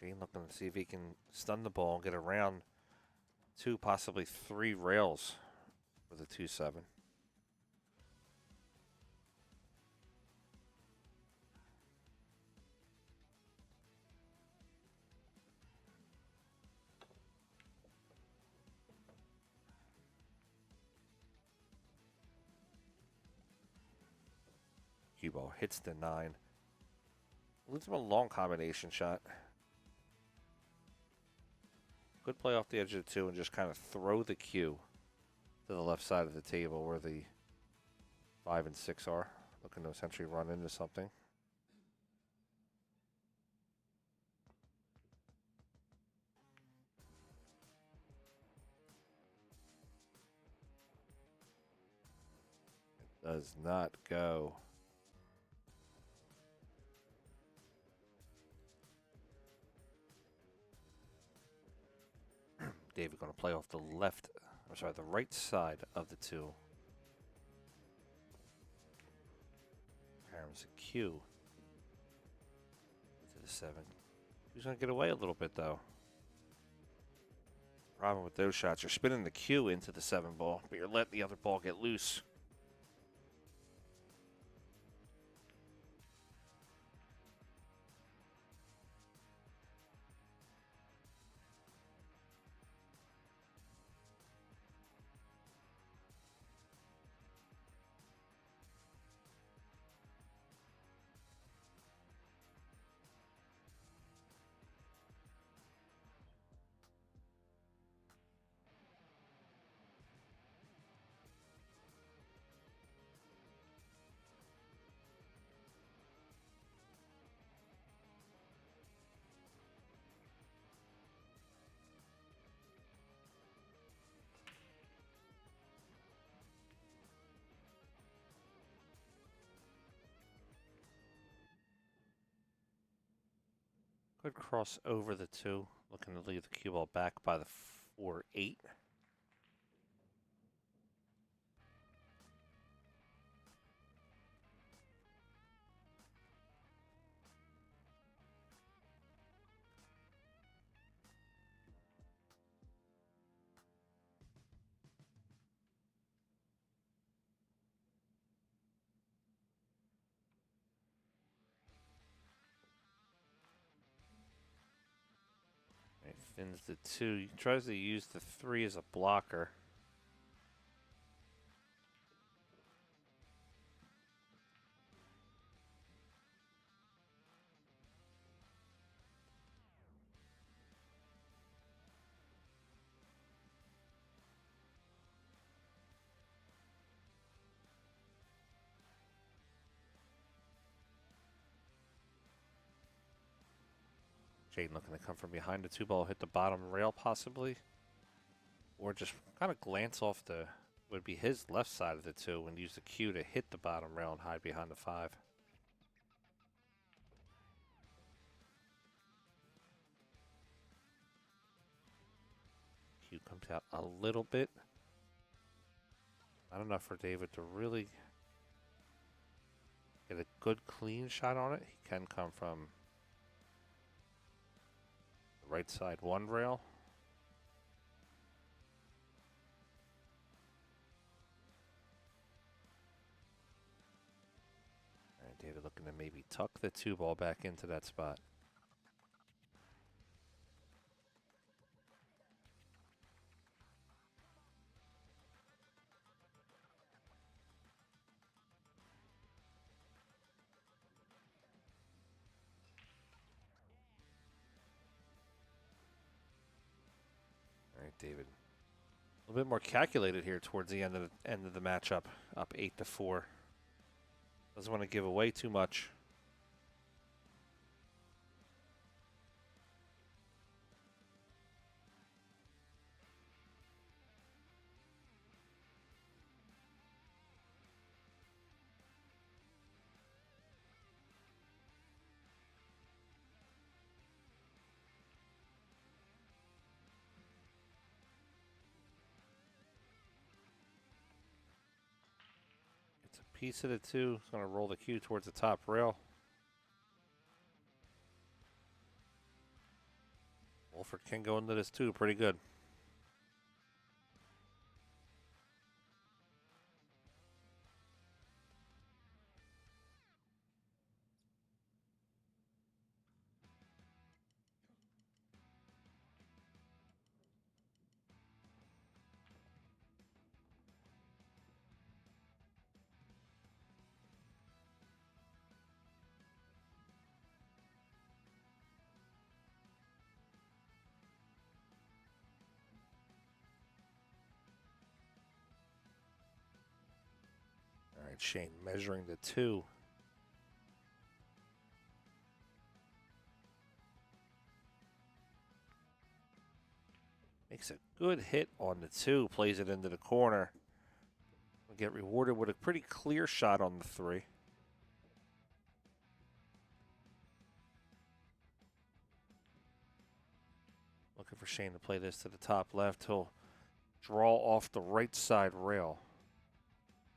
Shane looking to see if he can stun the ball and get around 2, possibly 3 rails for the 2-7. Cue ball hits the 9. Leaves him a long combination shot. Could play off the edge of the 2 and just kind of throw the cue to the left side of the table where the 5 and 6 are. Looking to essentially run into something. It does not go. David going to play off the the right side of the 2. There's a cue to the 7. He's going to get away a little bit, though. Problem with those shots, you're spinning the cue into the 7 ball, but you're letting the other ball get loose. Good cross over the 2. Looking to leave the cue ball back by the 4-8. Spins the 2. He tries to use the 3 as a blocker. Jade looking to come from behind the 2 ball, hit the bottom rail possibly. Or just kind of glance off the, would be his left side of the 2 and use the cue to hit the bottom rail and hide behind the 5. Cue comes out a little bit. Not enough for David to really get a good clean shot on it. He can come from the right side 1 rail. All right, David looking to maybe tuck the 2 ball back into that spot. All right, David. A little bit more calculated here towards the end of the matchup. Up 8-4. Doesn't want to give away too much. Piece of the 2. It's going to roll the cue towards the top rail. Wolford can go into this too, pretty good. All right, Shane measuring the 2. Makes a good hit on the 2, plays it into the corner. Will get rewarded with a pretty clear shot on the 3. Looking for Shane to play this to the top left. He'll draw off the right side rail.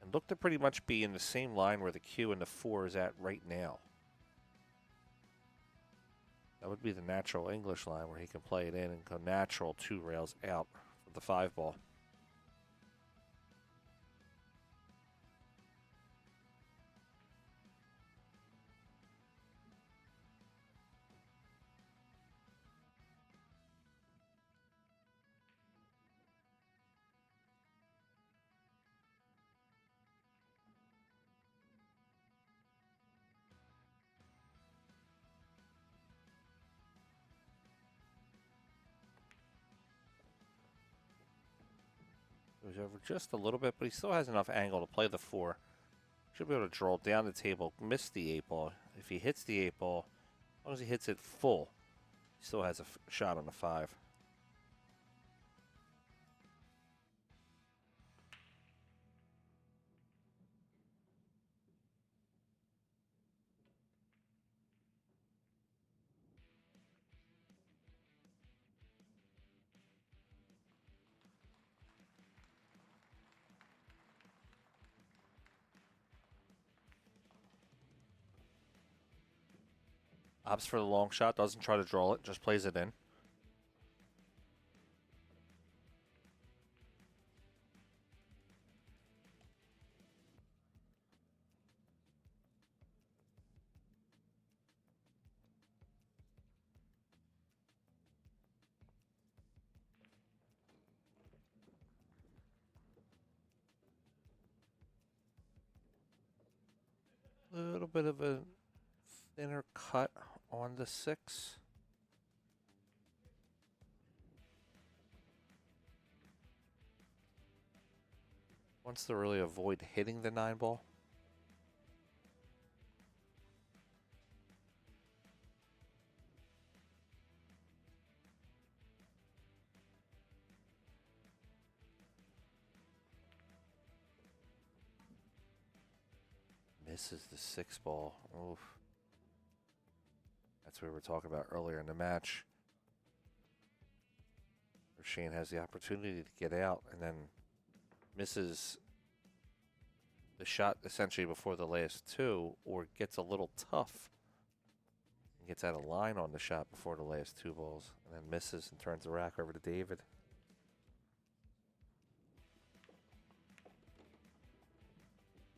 And look to pretty much be in the same line where the Q and the 4 is at right now. That would be the natural English line where he can play it in and go natural 2 rails out for the 5 ball. Goes over just a little bit, but he still has enough angle to play the 4. Should be able to draw down the table, miss the 8 ball. If he hits the 8 ball, as long as he hits it full, he still has a shot on the 5. Opts for the long shot, doesn't try to draw it, just plays it in. A little bit of a thinner cut on the 6. Wants to really avoid hitting the 9 ball. Misses the 6 ball. Oof. That's what we were talking about earlier in the match. Where Shane has the opportunity to get out and then misses the shot essentially before the last 2, or gets a little tough and gets out of line on the shot before the last 2 balls, and then misses and turns the rack over to David.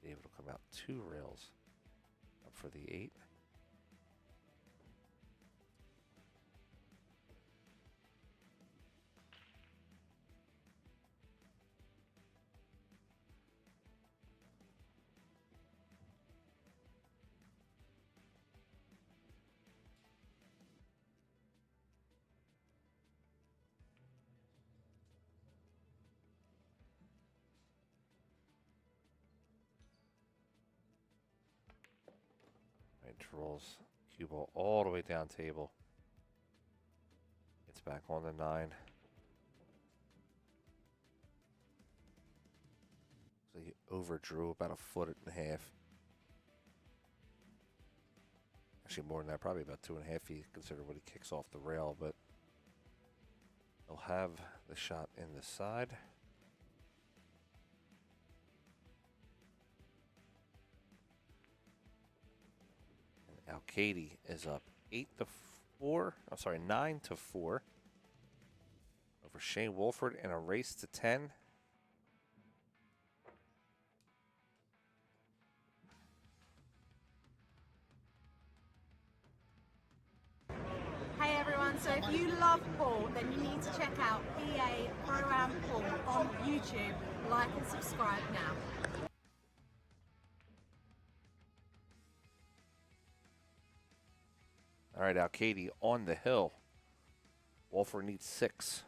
David will come out 2 rails up for the 8. Rolls cue ball all the way down table. Gets back on the 9. So he overdrew about a 1.5 feet. Actually more than that, probably about 2.5 feet considering what he kicks off the rail, but he'll have the shot in the side. Alcaide is up 9-4. for Shane Wolford in a race to 10. Hey everyone, so if you love pool, then you need to check out PA Pro-Am Pool on YouTube. Like and subscribe now. All right, Alcaide on the hill. Wolford needs 6.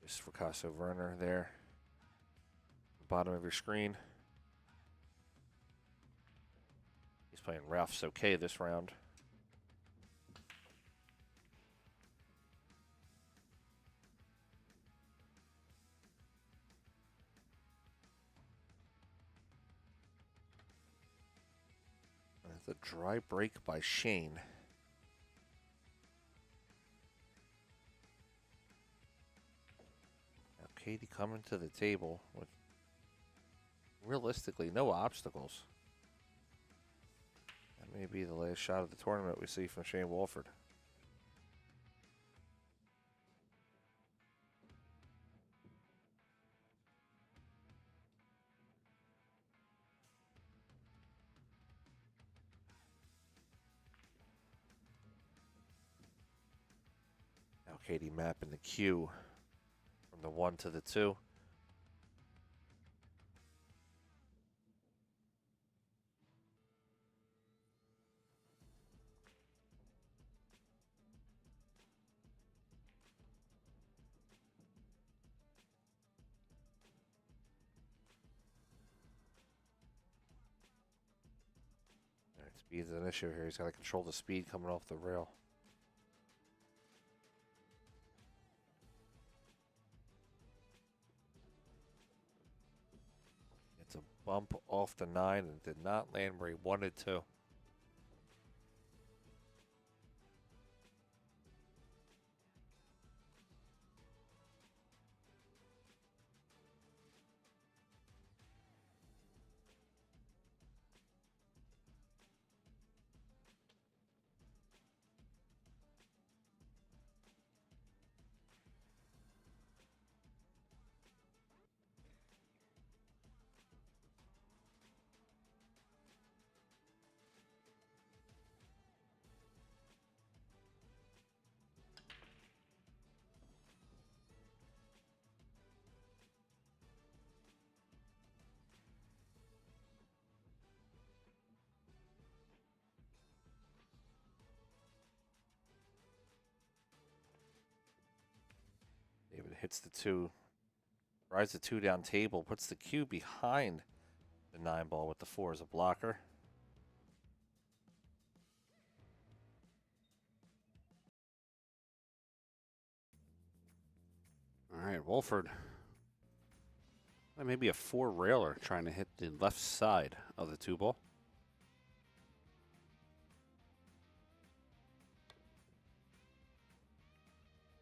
Just Ricasso Werner there. Bottom of your screen. He's playing Ralph's okay this round. The dry break by Shane. Now Katie coming to the table with realistically no obstacles. That may be the last shot of the tournament we see from Shane Wolford. Katie mapping the cue from the 1 to the 2. All right, speed's an issue here. He's got to control the speed coming off the rail. It's a bump off the 9 and did not land where he wanted to. David hits the 2, rides the 2 down table, puts the cue behind the 9 ball with the 4 as a blocker. All right, Wolford. Maybe a 4 railer trying to hit the left side of the 2 ball.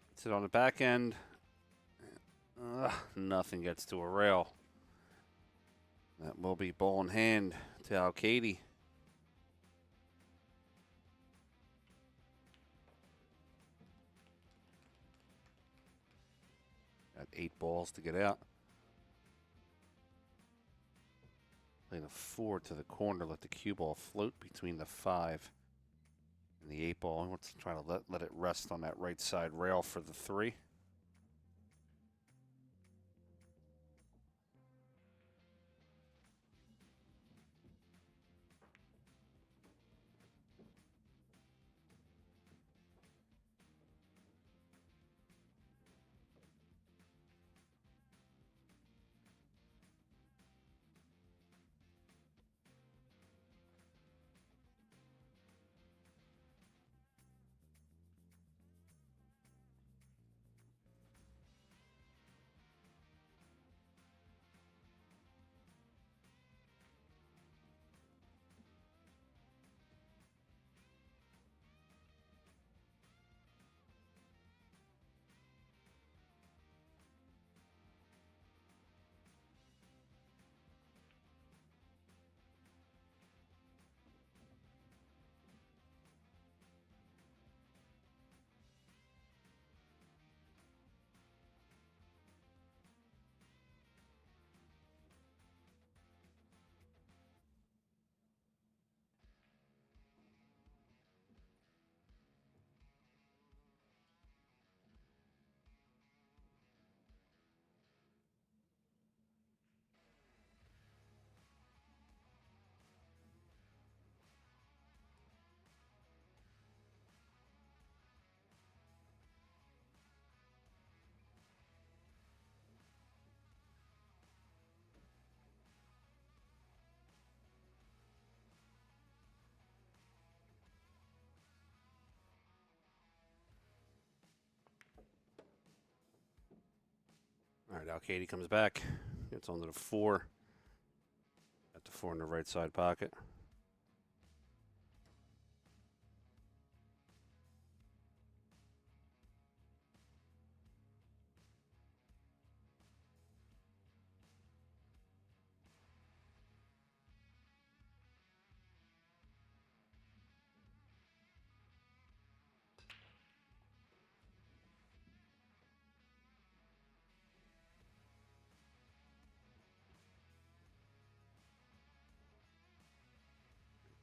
Hits it on the back end. Nothing gets to a rail. That will be ball in hand to Alcaide. Got 8 balls to get out. Playing a 4 to the corner, let the cue ball float between the 5 and the 8 ball. He wants to try to let it rest on that right side rail for the 3. All right, Alcaide comes back. Gets onto the 4. Got the 4 in the right side pocket.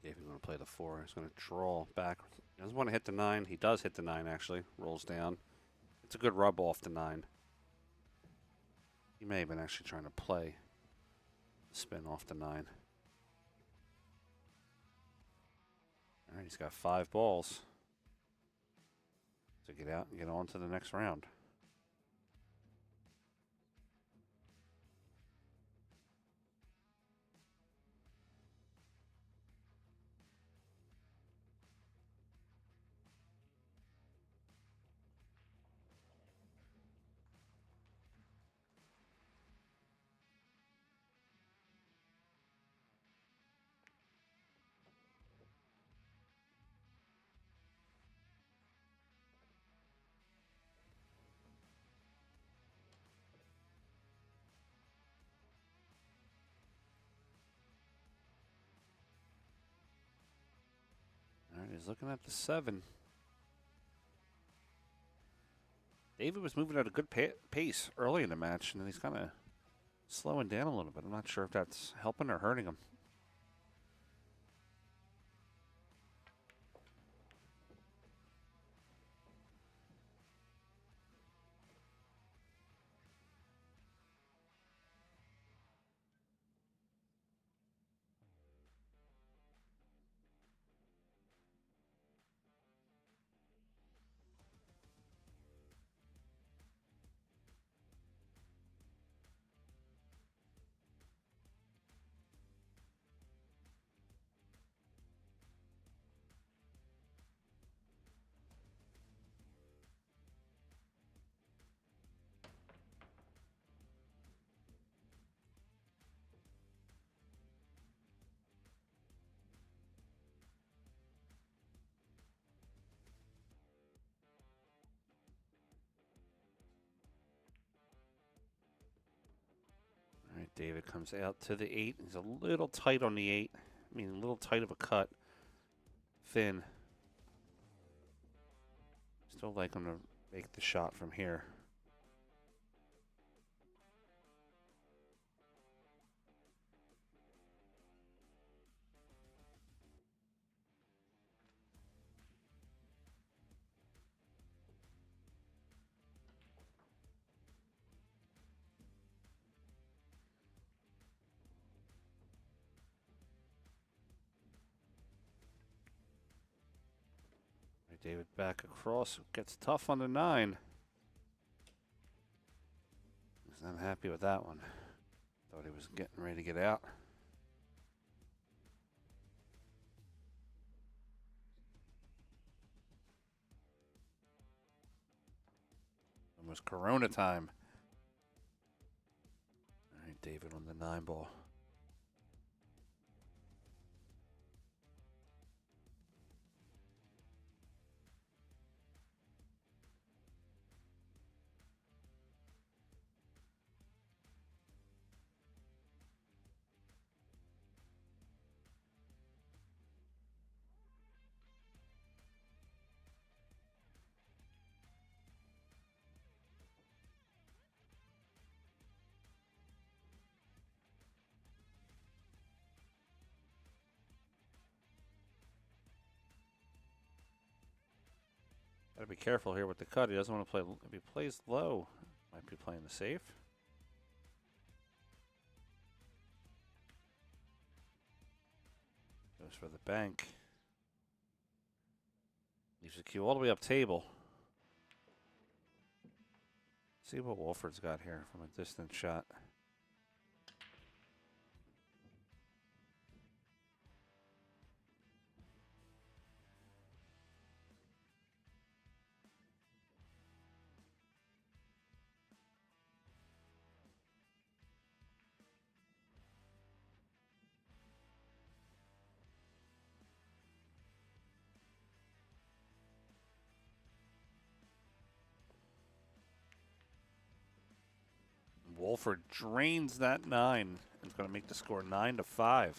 David going to play the 4. He's going to draw back. He doesn't want to hit the 9. He does hit the 9, actually. Rolls down. It's a good rub off the 9. He may have been actually trying to play the spin off the 9. All right, he's got 5 balls to get out and get on to the next round. All right, he's looking at the 7. David was moving at a good pace early in the match, and then he's kind of slowing down a little bit. I'm not sure if that's helping or hurting him. All right, David comes out to the 8. He's a little tight on the 8. I mean, a little tight of a cut. Thin. Still like him to make the shot from here. David back across, gets tough on the 9. He's not happy with that one. Thought he was getting ready to get out. Almost Corona time. All right, David on the 9 ball. Gotta be careful here with the cut. He doesn't want to play. If he plays low, might be playing the safe. Goes for the bank. Leaves the cue all the way up table. See what Wolford's got here from a distant shot. Wolford drains that 9. It's going to make the score 9-5.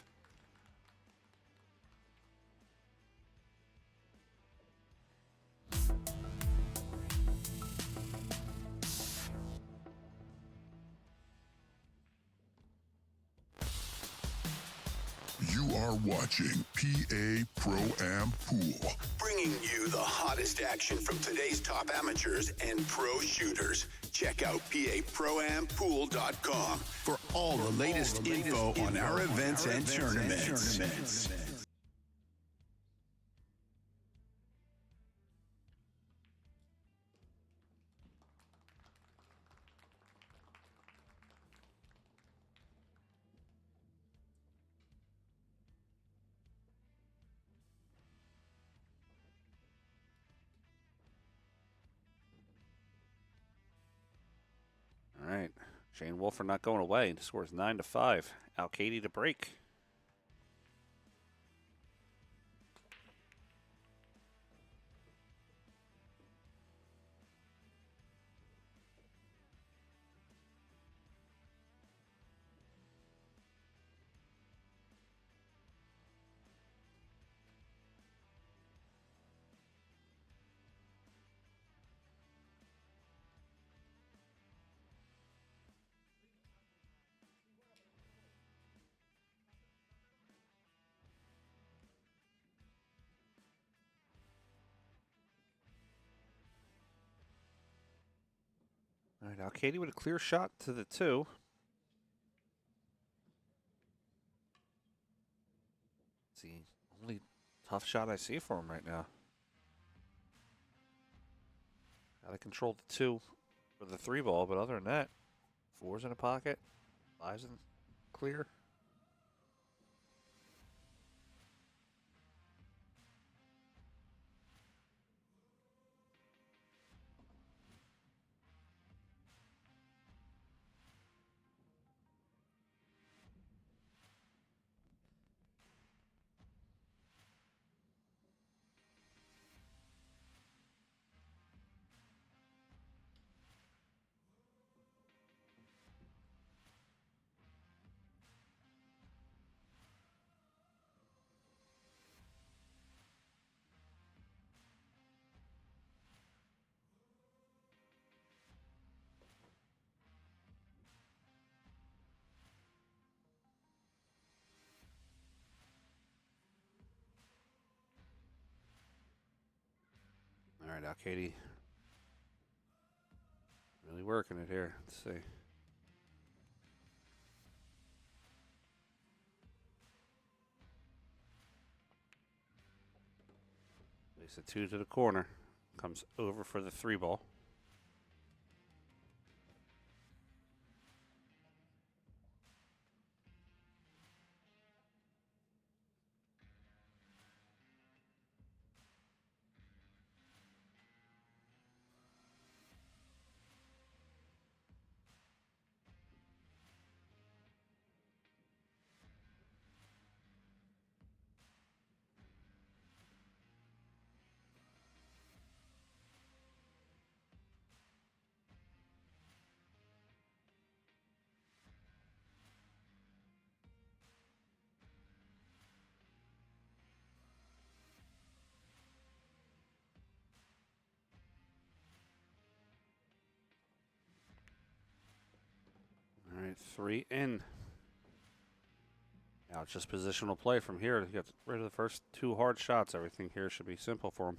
You are watching PA Pro-Am Pool. Bringing you the hottest action from today's top amateurs and pro shooters. Check out paproampool.com for all the latest info on our events and tournaments. All right. Shane Wolford not going away. The score is 9-5. Alcaide to break. All right, Alcaide with a clear shot to the 2. It's the only tough shot I see for him right now. Got to control the 2 for the 3 ball, but other than that, 4's in a pocket, 5's in clear. All right, Alcaide. Really working it here. Let's see. Place a 2 to the corner. Comes over for the 3 ball. All right, 3 in. Now it's just positional play from here. You get rid of the first 2 hard shots. Everything here should be simple for him.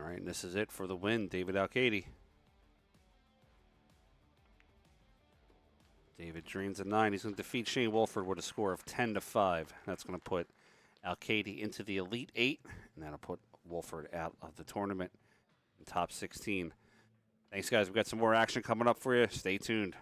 right, and this is it for the win, David Alcaide. David drains a 9. He's going to defeat Shane Wolford with a score of 10-5. That's going to put Alcaide into the Elite 8, and that'll put Wolford out of the tournament in top 16. Thanks, guys. We've got some more action coming up for you. Stay tuned.